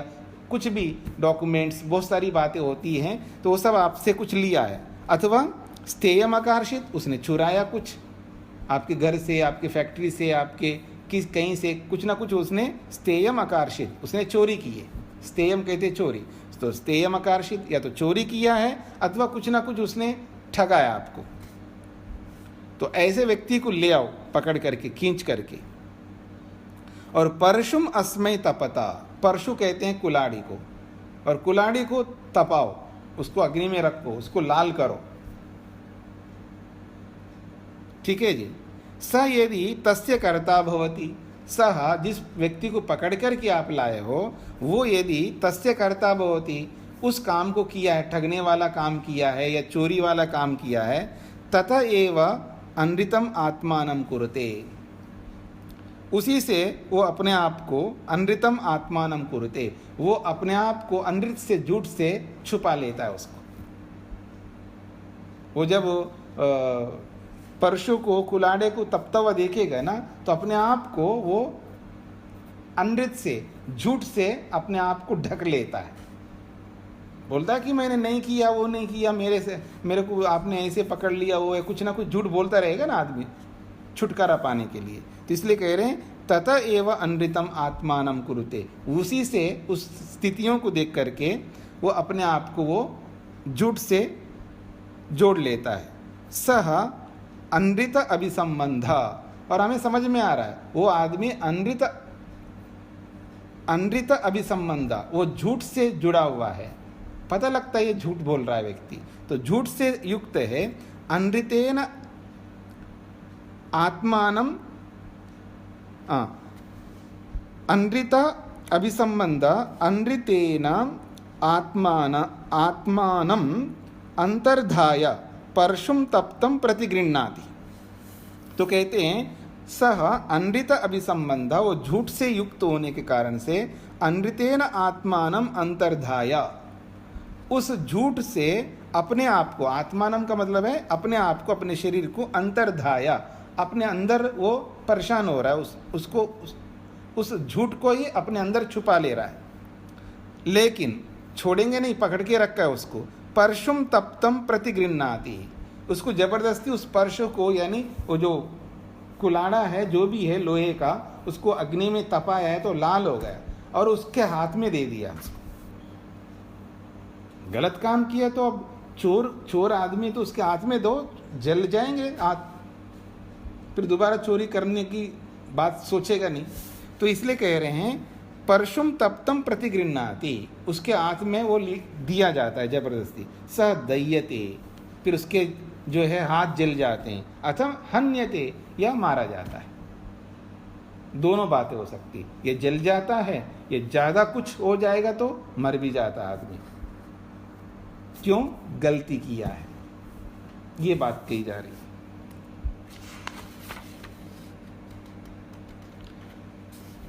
कुछ भी डॉक्यूमेंट्स, बहुत सारी बातें होती हैं, तो वो सब आपसे कुछ लिया है। अथवा स्थेयम आकर्षित, उसने चुराया कुछ आपके घर से, आपके फैक्ट्री से, आपके कहीं से कुछ ना कुछ उसने स्थेयम आकर्षित, उसने चोरी की है। स्थेयम कहते चोरी, तो स्थेयम आकर्षित या तो चोरी किया है, अथवा कुछ ना कुछ उसने ठगाया आपको। तो ऐसे व्यक्ति को ले आओ पकड़ करके, खींच करके। और परशुम अस्मै तपता, परशु कहते हैं कुलाड़ी को, और कुलाड़ी को तपाओ, उसको अग्नि में रखो, उसको लाल करो। ठीक है जी। स यदि तस्य कर्ता भवति, सह जिस व्यक्ति को पकड़ कर के आप लाए हो, वो यदि तस्य कर्ता भवति, उस काम को किया है, ठगने वाला काम किया है या चोरी वाला काम किया है, तथा एव अनृतम आत्मानं कुरुते, उसी से वो अपने आप को अनृतम आत्मानं कुरुते, वो अपने आप को अनृत से, झूठ से छुपा लेता है उसको। वो जब परशु को, कुलाड़े को तपता हुआ देखेगा ना, तो अपने आप को वो अनृत से, झूठ से अपने आप को ढक लेता है। बोलता है कि मैंने नहीं किया, वो नहीं किया, मेरे को आपने ऐसे पकड़ लिया, वो है, कुछ ना कुछ झूठ बोलता रहेगा ना आदमी छुटकारा पाने के लिए। तो इसलिए कह रहे हैं तथा एव अनृतम आत्मानं कुरुते, उसी से, उस स्थितियों को देख करके वो अपने आप को वो झूठ से जोड़ लेता है। सह अनृत अभिसंबंध, और हमें समझ में आ रहा है वो आदमी अनृत अभिसंबंध, वो झूठ से जुड़ा हुआ है, पता लगता है ये झूठ बोल रहा है व्यक्ति, तो झूठ से युक्त है। अनृतेन आत्मानं, अनृत अभिसंबंध, अनृतेन आत्मानं अंतर्धाय परशुम तप्तम प्रतिगृह्णाति। तो कहते हैं सह अनृत अभिसंबंध, वो झूठ से युक्त होने के कारण से अनृतेन आत्मानम अंतर्धाय, उस झूठ से अपने आप को, आत्मानम का मतलब है अपने आप को, अपने शरीर को, अंतर्धाया, अपने अंदर वो परेशान हो रहा है, उस झूठ को ही अपने अंदर छुपा ले रहा है, लेकिन छोड़ेंगे नहीं, पकड़ के रखा है उसको। परशुम तप्तम प्रतिगृह्णाति, उसको जबरदस्ती उस परशु को, यानी वो जो कुलाड़ा है जो भी है लोहे का, उसको अग्नि में तपाया है तो लाल हो गया और उसके हाथ में दे दिया उसको। गलत काम किया तो अब चोर आदमी तो उसके हाथ में दो, जल जाएंगे हाथ, फिर दोबारा चोरी करने की बात सोचेगा नहीं। तो इसलिए कह रहे हैं परशुम तप्तम प्रतिगृह्णाति, उसके हाथ में वो दिया जाता है जबरदस्ती। स दह्यते, फिर उसके जो है हाथ जल जाते हैं। अथवा हन्यते, या मारा जाता है। दोनों बातें हो सकती, ये जल जाता है, ये ज़्यादा कुछ हो जाएगा तो मर भी जाता है आदमी। क्यों? गलती किया है, ये बात कही जा रही है।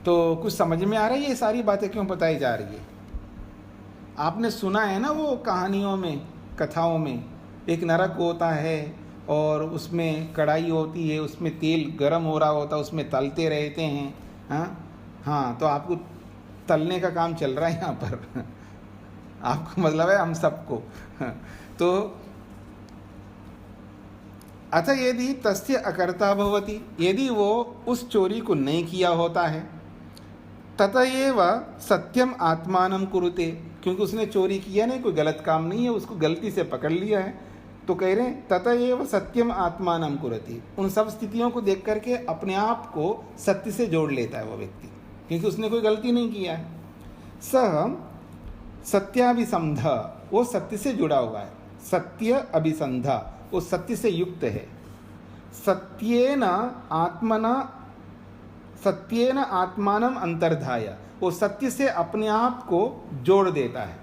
तो कुछ समझ में आ रहा है ये सारी बातें क्यों बताई जा रही है? आपने सुना है ना वो कहानियों में, कथाओं में, एक नरक होता है और उसमें कढ़ाई होती है, उसमें तेल गर्म हो रहा होता है, उसमें तलते रहते हैं। हाँ, तो आपको तलने का काम चल रहा है यहाँ पर आपको मतलब है हम सबको। तो अथ यदि तस्य अकर्ता भवति, यदि वो उस चोरी को नहीं किया होता है, ततएव सत्यम आत्मानं कुरुते, क्योंकि उसने चोरी किया नहीं, कोई गलत काम नहीं है, उसको गलती से पकड़ लिया है, तो कह रहे हैं ततएव सत्यम आत्मानं कुरुते। उन सब स्थितियों को देख करके अपने आप को सत्य से जोड़ लेता है वो व्यक्ति, क्योंकि उसने कोई गलती नहीं किया है। सह सत्याभिसंध, वो सत्य से जुड़ा हुआ है। सत्य अभिसंध, वो सत्य से युक्त है। सत्येन आत्मानं अंतर्धाय, वो सत्य से अपने आप को जोड़ देता है,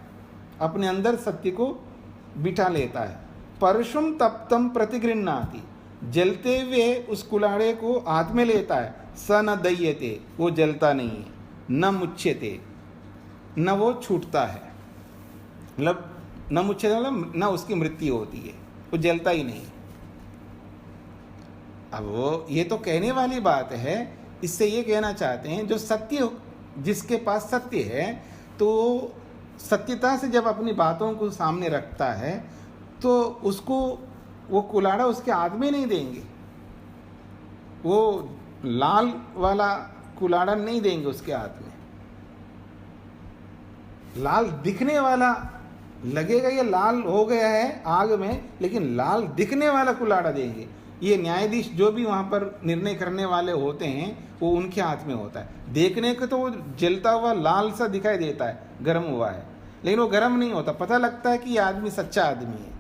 अपने अंदर सत्य को बिठा लेता है। परशुम तप्तम प्रतिगृह्णाति, जलते हुए उस कुलाड़े को हाथ में लेता है। स न दह्यते, वो जलता नहीं है। न मुच्यते, न वो छूटता है, मतलब न मुच्यते मतलब न उसकी मृत्यु होती है, वो जलता ही नहीं। अब वो ये तो कहने वाली बात है, इससे ये कहना चाहते हैं जो सत्य, जिसके पास सत्य है, तो सत्यता से जब अपनी बातों को सामने रखता है तो उसको वो कुलाड़ा उसके हाथ में नहीं देंगे, वो लाल वाला कुलाड़ा नहीं देंगे उसके हाथ में। लाल दिखने वाला लगेगा, ये लाल हो गया है आग में, लेकिन लाल दिखने वाला कुलाड़ा देंगे। ये न्यायाधीश जो भी वहाँ पर निर्णय करने वाले होते हैं, वो उनके हाथ में होता है। देखने को तो वो जलता हुआ लाल सा दिखाई देता है, गर्म हुआ है, लेकिन वो गर्म नहीं होता। पता लगता है कि ये आदमी सच्चा आदमी है।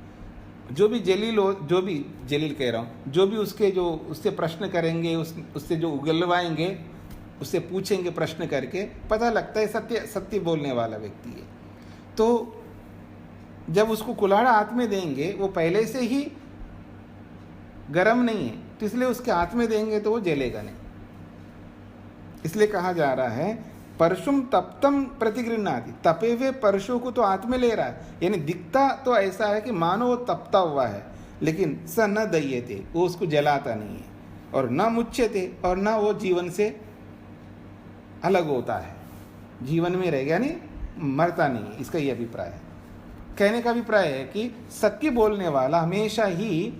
जो भी जलील कह रहा हूँ, जो भी उससे प्रश्न करेंगे, उससे जो उगलवाएंगे, उससे पूछेंगे प्रश्न करके, पता लगता है सत्य बोलने वाला व्यक्ति है। तो जब उसको कुल्हाड़ा हाथ में देंगे, वो पहले से ही गर्म नहीं है, तो इसलिए उसके हाथ में देंगे तो वो जलेगा नहीं। इसलिए कहा जा रहा है परशुम तप्तम प्रतिगृह्णाति, तपे हुए परशु को तो हाथ में ले रहा है, यानी दिखता तो ऐसा है कि मानो वो तपता हुआ है, लेकिन स न दह्यते, वो उसको जलाता नहीं है, और न मुच्यते, और न वो जीवन से अलग होता है, जीवन में रह गया, नहीं मरता नहीं है। इसका ये अभिप्राय है। कहने का अभिप्राय है कि सत्य बोलने वाला हमेशा ही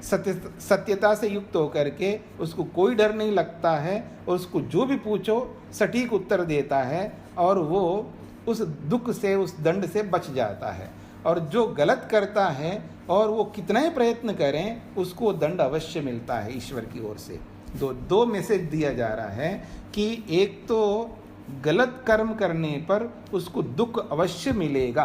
सत्यता से युक्त होकर के उसको कोई डर नहीं लगता है, और उसको जो भी पूछो सटीक उत्तर देता है, और वो उस दुख से, उस दंड से बच जाता है। और जो गलत करता है और वो कितना ही प्रयत्न करें, उसको दंड अवश्य मिलता है ईश्वर की ओर से। दो मैसेज दिया जा रहा है कि एक तो गलत कर्म करने पर उसको दुख अवश्य मिलेगा,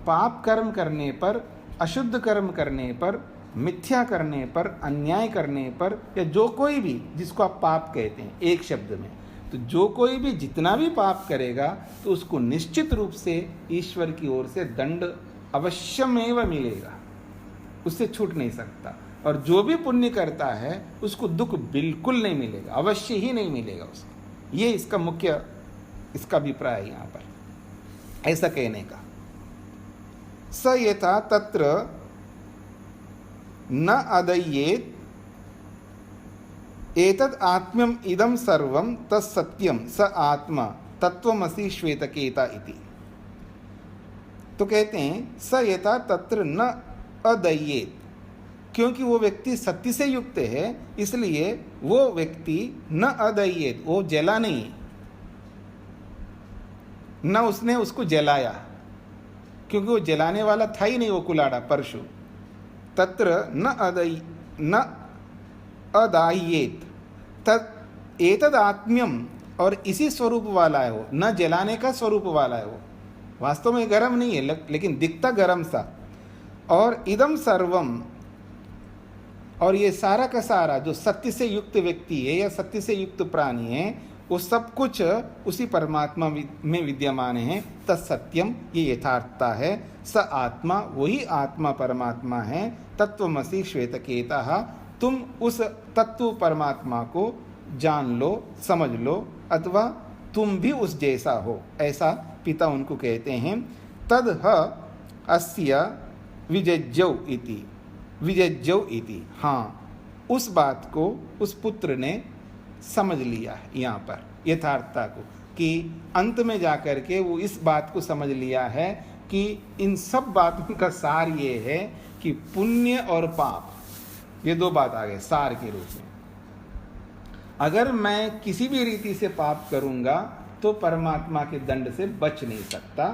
पाप कर्म करने पर, अशुद्ध कर्म करने पर, मिथ्या करने पर, अन्याय करने पर, या जो कोई भी, जिसको आप पाप कहते हैं एक शब्द में, तो जो कोई भी जितना भी पाप करेगा तो उसको निश्चित रूप से ईश्वर की ओर से दंड अवश्यमेव मिलेगा, उससे छूट नहीं सकता। और जो भी पुण्य करता है उसको दुख बिल्कुल नहीं मिलेगा, अवश्य ही नहीं मिलेगा उसको। ये इसका मुख्य इसका अभिप्राय है यहाँ पर ऐसा कहने का। स यथा तत्र न अदयेत एतद आत्म्यम इदम सर्वम तत्सत्यम स आत्मा तत्वमसि श्वेतकेता इति। तो कहते हैं स यथा तत्र न अदयेत, क्योंकि वो व्यक्ति सत्य से युक्त है इसलिए वो व्यक्ति न अदयेत, वो जला नहीं, न उसने उसको जलाया, क्योंकि वो जलाने वाला था ही नहीं वो कुलाड़ा परशु। तत्र न अदायेत तत् एतद आत्म्यम, और इसी स्वरूप वाला है वो, न जलाने का स्वरूप वाला है वो, वास्तव में गर्म नहीं है लेकिन दिखता गर्म सा। और इदम सर्वम, और ये सारा का सारा जो सत्य से युक्त व्यक्ति है या सत्य से युक्त प्राणी है वो सब कुछ उसी परमात्मा में विद्यमान है। तत्सत्यम, ये यथार्थता है। स आत्मा, वही आत्मा परमात्मा है। तत्वमसि श्वेतकेता, तुम उस तत्व परमात्मा को जान लो, समझ लो, अथवा तुम भी उस जैसा हो, ऐसा पिता उनको कहते हैं। तद ह अस्य विजज्जौ इति, विजज्जौ इति, हाँ उस बात को उस पुत्र ने समझ लिया है यहाँ पर यथार्थता को, कि अंत में जाकर के वो इस बात को समझ लिया है कि इन सब बातों का सार ये है कि पुण्य और पाप, ये दो बात आ गए सार के रूप में। अगर मैं किसी भी रीति से पाप करूँगा तो परमात्मा के दंड से बच नहीं सकता,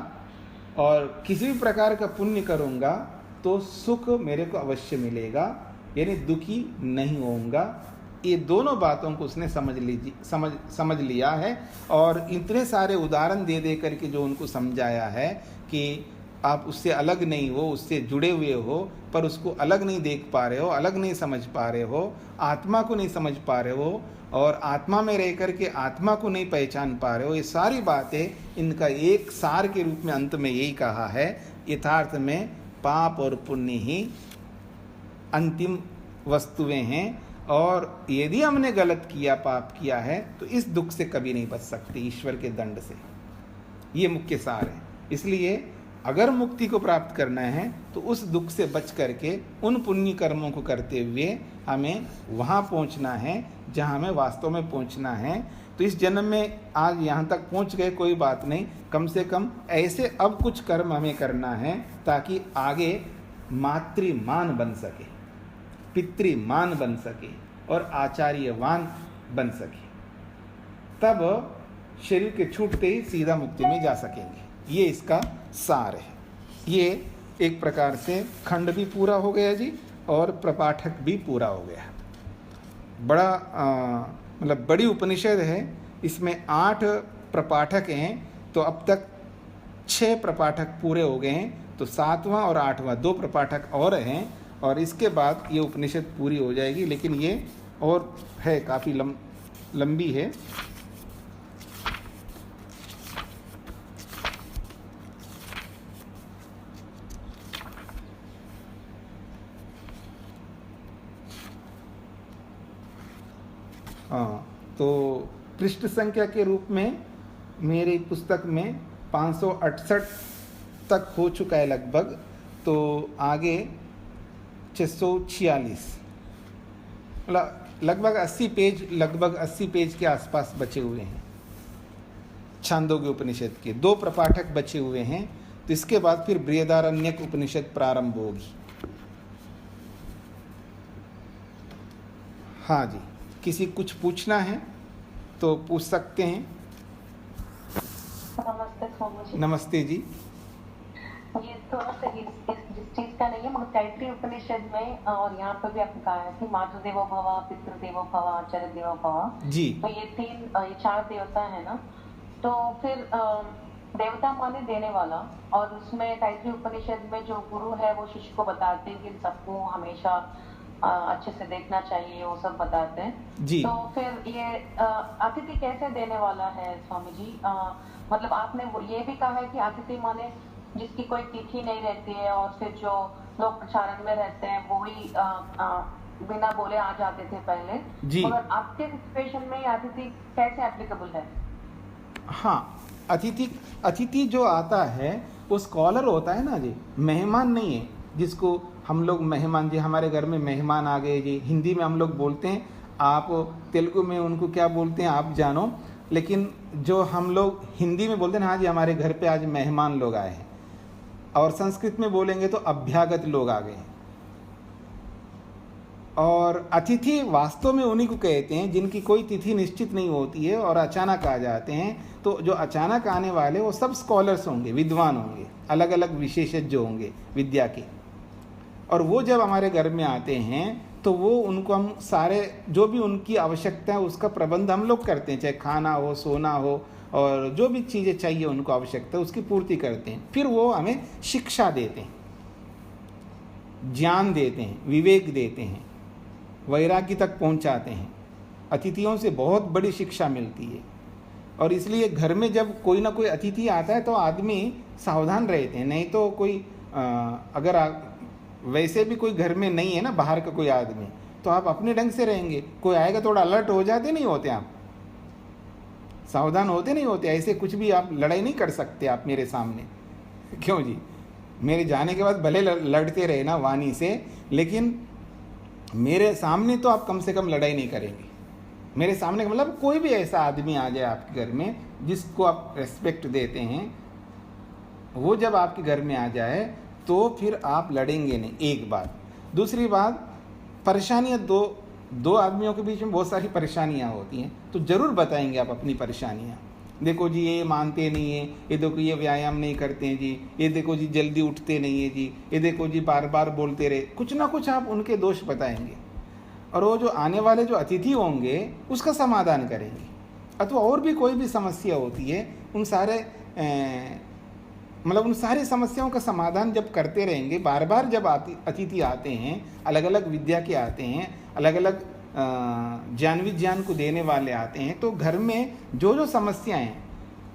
और किसी भी प्रकार का पुण्य करूँगा तो सुख मेरे को अवश्य मिलेगा, यानी दुखी नहीं होऊंगा। ये दोनों बातों को उसने समझ लिया है। और इतने सारे उदाहरण दे दे करके जो उनको समझाया है कि आप उससे अलग नहीं हो, उससे जुड़े हुए हो, पर उसको अलग नहीं देख पा रहे हो, अलग नहीं समझ पा रहे हो, आत्मा को नहीं समझ पा रहे हो, और आत्मा में रह करके आत्मा को नहीं पहचान पा रहे हो। ये सारी बातें इनका एक सार के रूप में अंत में यही कहा है। यथार्थ में पाप और पुण्य ही अंतिम वस्तुएं हैं, और यदि हमने गलत किया, पाप किया है, तो इस दुख से कभी नहीं बच सकते, ईश्वर के दंड से। ये मुख्य सार है। इसलिए अगर मुक्ति को प्राप्त करना है तो उस दुख से बच करके उन पुण्य कर्मों को करते हुए हमें वहाँ पहुँचना है जहाँ हमें वास्तव में पहुँचना है। तो इस जन्म में आज यहाँ तक पहुँच गए, कोई बात नहीं, कम से कम ऐसे अब कुछ कर्म हमें करना है ताकि आगे मातृमान बन सके, पितृमान बन सके और आचार्यवान बन सके, तब शरीर के छूटते ही सीधा मुक्ति में जा सकेंगे। ये इसका सार है। ये एक प्रकार से खंड भी पूरा हो गया जी, और प्रपाठक भी पूरा हो गया। बड़ा मतलब बड़ी उपनिषद है, इसमें 8 प्रपाठक हैं, तो अब तक 6 प्रपाठक पूरे हो गए हैं, तो 7वां और 8वां 2 प्रपाठक और हैं, और इसके बाद ये उपनिषद पूरी हो जाएगी। लेकिन ये और है, काफ़ी लंबी है। हाँ, तो पृष्ठ संख्या के रूप में मेरी पुस्तक में 568 तक हो चुका है लगभग, तो आगे 646 लगभग 80 पेज के आसपास बचे हुए हैं। छांदोग्य उपनिषद के 2 प्रपाठक बचे हुए हैं, तो इसके बाद फिर बृहदारण्यक उपनिषद प्रारंभ होगी। हाँ जी, किसी कुछ पूछना है तो पूछ सकते हैं। नमस्ते स्वामी जी। नमस्ते जी। ये थोड़ा सा जिस चीज का नहीं है, मगर तैत्तिरीय उपनिषद में और यहाँ पर भी आपने कहा है कि मातृदेवो भव, पितृदेवो भव, आचार्य देवो भव जी। तो ये 4 देवता है ना, तो फिर देवता माने देने वाला, और उसमें तैत्तिरीय उपनिषद में जो गुरु है वो शिष्य को बताते हैं कि सबको हमेशा अच्छे से देखना चाहिए, वो सब बताते हैं जी। तो फिर ये अतिथि कैसे देने वाला है स्वामी जी? मतलब आपने ये भी कहा है कि अतिथि माने जिसकी कोई तिथि नहीं रहती है, और फिर जो लोग प्रचारण में रहते हैं वो ही बिना बोले आ जाते थे पहले, जी। मगर आपके सिचुएशन में ये अतिथि कैसे एप्लीकेबल है? हाँ, अतिथि अतिथि जो आता है वो स्कॉलर होता है ना जी, मेहमान नहीं है। जिसको हम लोग मेहमान, जी हमारे घर में मेहमान आ गए जी, हिंदी में हम लोग बोलते हैं, आप तेलुगु में उनको क्या बोलते हैं आप जानो, लेकिन जो हम लोग हिंदी में बोलते हैं, हाँ जी हमारे घर पे आज मेहमान लोग आए हैं, और संस्कृत में बोलेंगे तो अभ्यागत लोग आ गए हैं। और अतिथि वास्तव में उन्हीं को कहते हैं जिनकी कोई तिथि निश्चित नहीं होती है और अचानक आ जाते हैं। तो जो अचानक आने वाले वो सब स्कॉलर्स होंगे, विद्वान होंगे, अलग अलग विशेषज्ञ होंगे विद्या के। और वो जब हमारे घर में आते हैं तो वो उनको हम सारे जो भी उनकी आवश्यकता है उसका प्रबंध हम लोग करते हैं, चाहे खाना हो, सोना हो, और जो भी चीज़ें चाहिए उनको आवश्यकता है उसकी पूर्ति करते हैं। फिर वो हमें शिक्षा देते हैं, ज्ञान देते हैं, विवेक देते हैं, वैराग्य तक पहुंचाते हैं। अतिथियों से बहुत बड़ी शिक्षा मिलती है। और इसलिए घर में जब कोई ना कोई अतिथि आता है तो आदमी सावधान रहते हैं। नहीं तो कोई वैसे भी कोई घर में नहीं है ना, बाहर का कोई आदमी, तो आप अपने ढंग से रहेंगे। कोई आएगा थोड़ा अलर्ट हो जाते नहीं होते, आप सावधान होते नहीं होते। ऐसे कुछ भी आप लड़ाई नहीं कर सकते आप मेरे सामने, क्यों जी? मेरे जाने के बाद भले लड़ते रहे ना वाणी से, लेकिन मेरे सामने तो आप कम से कम लड़ाई नहीं करेंगे। मेरे सामने का मतलब कोई भी ऐसा आदमी आ जाए आपके घर में जिसको आप रेस्पेक्ट देते हैं, वो जब आपके घर में आ जाए तो फिर आप लड़ेंगे नहीं, एक बात। दूसरी बात, परेशानियाँ दो आदमियों के बीच में बहुत सारी परेशानियाँ होती हैं, तो ज़रूर बताएंगे आप अपनी परेशानियाँ। देखो जी ये मानते नहीं है, ये देखो ये व्यायाम नहीं करते हैं जी, ये देखो जी जल्दी उठते नहीं है जी, ये देखो जी बार बार बोलते रहे, कुछ ना कुछ आप उनके दोष बताएंगे। और वो जो आने वाले जो अतिथि होंगे उसका समाधान करेंगे। अथवा और भी कोई भी समस्या होती है, उन सारी समस्याओं का समाधान जब करते रहेंगे, बार बार जब अतिथि आते हैं, अलग अलग विद्या के आते हैं, अलग अलग ज्ञान विज्ञान को देने वाले आते हैं, तो घर में जो समस्याएं,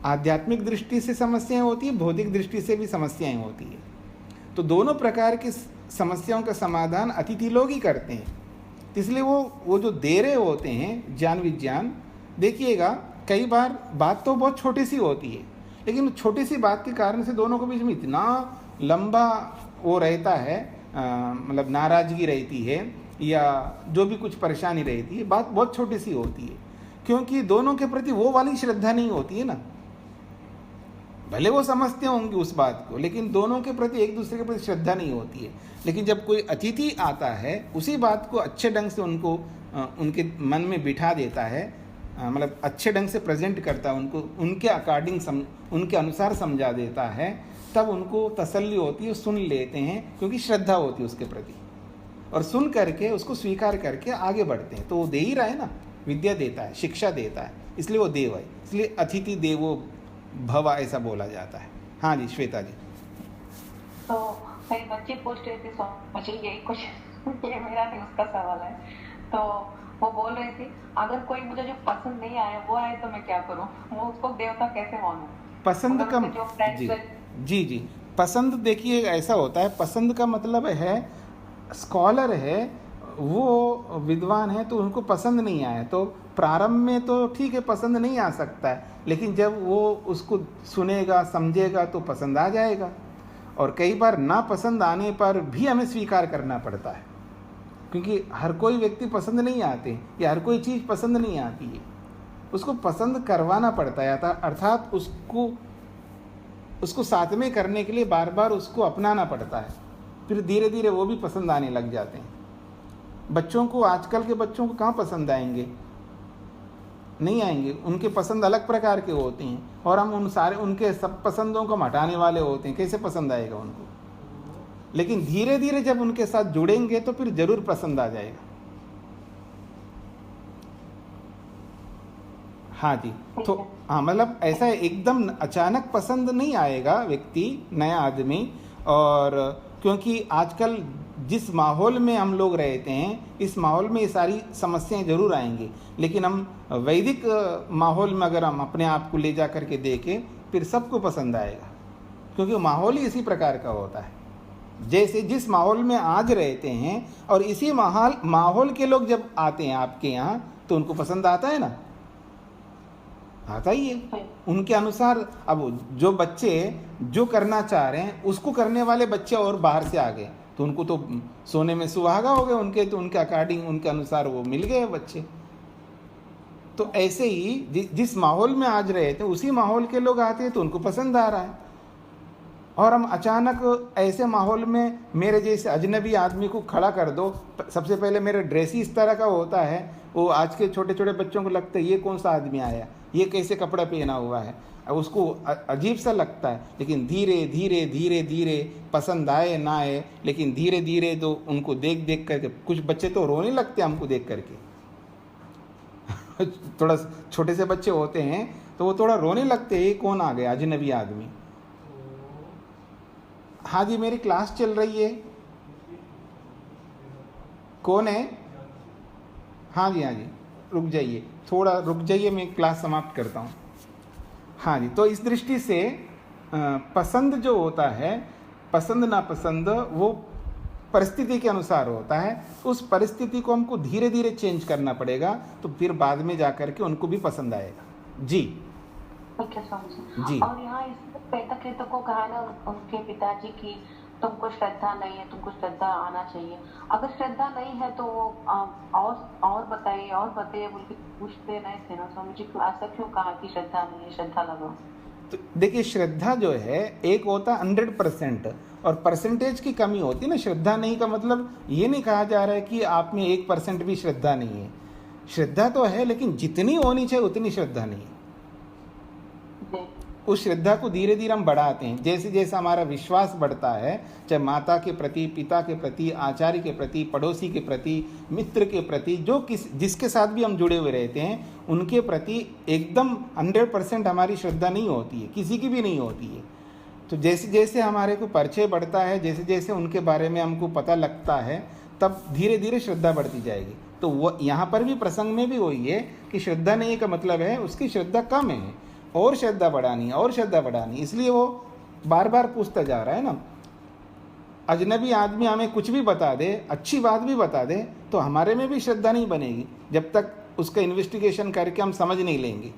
आध्यात्मिक दृष्टि से समस्याएं होती है, भौतिक दृष्टि से भी समस्याएं होती है। तो दोनों प्रकार की समस्याओं का समाधान अतिथि लोग ही करते हैं। इसलिए वो जो दे रहे होते हैं ज्ञान विज्ञान, देखिएगा कई बार बात तो बहुत छोटी सी होती है, लेकिन छोटी सी बात के कारण से दोनों के बीच में इतना लंबा वो रहता है, मतलब नाराजगी रहती है या जो भी कुछ परेशानी रहती है, बात बहुत छोटी सी होती है, क्योंकि दोनों के प्रति वो वाली श्रद्धा नहीं होती है ना। भले वो समझते होंगे उस बात को, लेकिन दोनों के प्रति एक दूसरे के प्रति श्रद्धा नहीं होती है। लेकिन जब कोई अतिथि आता है, उसी बात को अच्छे ढंग से उनको उनके मन में बिठा देता है, मतलब अच्छे ढंग से प्रेजेंट करता है, उनको उनके अकॉर्डिंग उनके अनुसार समझा देता है, तब उनको तसल्ली होती है, सुन लेते हैं, क्योंकि श्रद्धा होती है उसके प्रति, और सुन करके उसको स्वीकार करके आगे बढ़ते हैं। तो वो दे ही रहा है ना, विद्या देता है, शिक्षा देता है, इसलिए वो देव है। इसलिए अतिथि देवो भव ऐसा बोला जाता है। हाँ जी श्वेता जी। तो मेरी बच्ची पूछ रही थी, मुझे यही क्वेश्चन, ये मेरा नहीं उसका सवाल है। तो वो बोल रही थी अगर कोई मुझे जो पसंद नहीं आया वो आए तो मैं क्या करूं, वो उसको देवता कैसे मानूं? पसंद का जी पसंद, देखिए ऐसा होता है, पसंद का मतलब है स्कॉलर है, वो विद्वान है, तो उनको पसंद नहीं आया तो प्रारंभ में तो ठीक है, पसंद नहीं आ सकता है, लेकिन जब वो उसको सुनेगा समझेगा तो पसंद आ जाएगा। और कई बार ना पसंद आने पर भी हमें स्वीकार करना पड़ता है, क्योंकि हर कोई व्यक्ति पसंद नहीं आते या हर कोई चीज़ पसंद नहीं आती है, उसको पसंद करवाना पड़ता है, अर्थात उसको साथ में करने के लिए बार बार उसको अपनाना पड़ता है, फिर धीरे धीरे वो भी पसंद आने लग जाते हैं। बच्चों को, आजकल के बच्चों को कहाँ पसंद आएंगे, नहीं आएंगे, उनके पसंद अलग प्रकार के होते हैं, और हम उनके सब पसंदों को हटाने वाले होते हैं, कैसे पसंद आएगा उनको? लेकिन धीरे धीरे जब उनके साथ जुड़ेंगे तो फिर जरूर पसंद आ जाएगा। हाँ जी, तो हाँ मतलब ऐसा एकदम अचानक पसंद नहीं आएगा व्यक्ति, नया आदमी, और क्योंकि आजकल जिस माहौल में हम लोग रहते हैं, इस माहौल में ये सारी समस्याएं जरूर आएंगी, लेकिन हम वैदिक माहौल में अगर हम अपने आप को ले जा करके देखें, फिर सबको पसंद आएगा, क्योंकि माहौल ही इसी प्रकार का होता है। जैसे जिस माहौल में आज रहते हैं और इसी माहौल के लोग जब आते हैं आपके यहाँ तो उनको पसंद आता है ना, आता ही है उनके अनुसार। अब जो बच्चे जो करना चाह रहे हैं उसको करने वाले बच्चे और बाहर से आ गए तो उनको तो सोने में सुहागा हो गए उनके, तो उनके अकॉर्डिंग उनके अनुसार वो मिल गए बच्चे। तो ऐसे ही जिस माहौल में आज रहे थे उसी माहौल के लोग आते हैं तो उनको पसंद आ रहा है। और हम अचानक ऐसे माहौल में मेरे जैसे अजनबी आदमी को खड़ा कर दो, सबसे पहले मेरा ड्रेस ही इस तरह का होता है, वो आज के छोटे छोटे बच्चों को लगता है ये कौन सा आदमी आया, ये कैसे कपड़ा पहना हुआ है, अब उसको अजीब सा लगता है। लेकिन धीरे धीरे धीरे धीरे पसंद आए ना आए, लेकिन धीरे धीरे तो उनको देख देख करके कुछ बच्चे तो रोने लगते हैं हमको देख करके थोड़ा छोटे से बच्चे होते हैं तो वो थोड़ा रोने लगते हैं, ये कौन आ गया अजनबी आदमी। हाँ जी, मेरी क्लास चल रही है। कौन है? हाँ जी, हाँ जी, रुक जाइए, थोड़ा रुक जाइए, मैं क्लास समाप्त करता हूँ। हाँ जी, तो इस दृष्टि से पसंद जो होता है, पसंद नापसंद वो परिस्थिति के अनुसार होता है। उस परिस्थिति को हमको धीरे धीरे चेंज करना पड़ेगा, तो फिर बाद में जाकर के उनको भी पसंद आएगा। जी ठीक है स्वामी जी। जी। और यहाँ इस पेतक हेतु को कहा ना उनके पिताजी की तुमको श्रद्धा नहीं है, तुमको श्रद्धा आना चाहिए। अगर श्रद्धा नहीं है तो वो और बताइए बोल के पूछते नहीं थे ना स्वामी जी, ऐसा क्यों कहा कि श्रद्धा नहीं है, श्रद्धा लगाओ। तो देखिए, श्रद्धा जो है एक होता 100% और परसेंटेज की कमी होती है ना। श्रद्धा नहीं का मतलब ये नहीं कहा जा रहा है कि आप में 1% भी श्रद्धा नहीं है। श्रद्धा तो है, लेकिन जितनी होनी चाहिए उतनी श्रद्धा नहीं है। उस श्रद्धा को धीरे धीरे हम बढ़ाते हैं। जैसे जैसे हमारा विश्वास बढ़ता है, चाहे माता के प्रति, पिता के प्रति, आचार्य के प्रति, पड़ोसी के प्रति, मित्र के प्रति, जिसके साथ भी हम जुड़े हुए रहते हैं उनके प्रति एकदम 100% हमारी श्रद्धा नहीं होती है, किसी की भी नहीं होती है। तो जैसे जैसे हमारे को परिचय बढ़ता है, जैसे जैसे उनके बारे में हमको पता लगता है, तब धीरे धीरे श्रद्धा बढ़ती जाएगी। तो वो यहाँ पर भी प्रसंग में भी वही है कि श्रद्धा नहीं का मतलब है उसकी श्रद्धा कम है, और श्रद्धा बढ़ानी और श्रद्धा बढ़ानी, इसलिए वो बार बार पूछता जा रहा है ना। अजनबी आदमी हमें कुछ भी बता दे, अच्छी बात भी बता दे, तो हमारे में भी श्रद्धा नहीं बनेगी जब तक उसका इन्वेस्टिगेशन करके हम समझ नहीं लेंगे।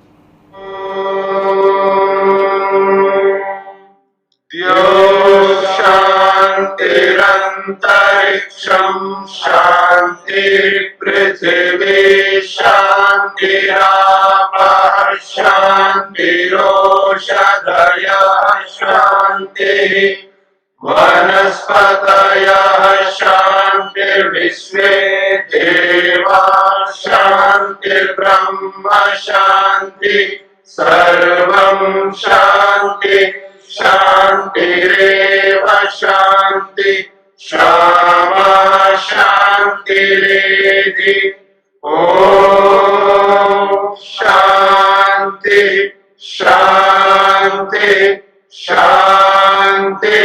शांतिरंतरिक्षं शांति पृथिवी शांतिरापः शांतिरोषधयः शांतिः वनस्पतयः शांतिर्विश्वे देवाः शांतिर्ब्रह्म शांति सर्वं शांति शांतिरेव शांति क्षमा शांतिरेधि। ओम शांति शांति शांति।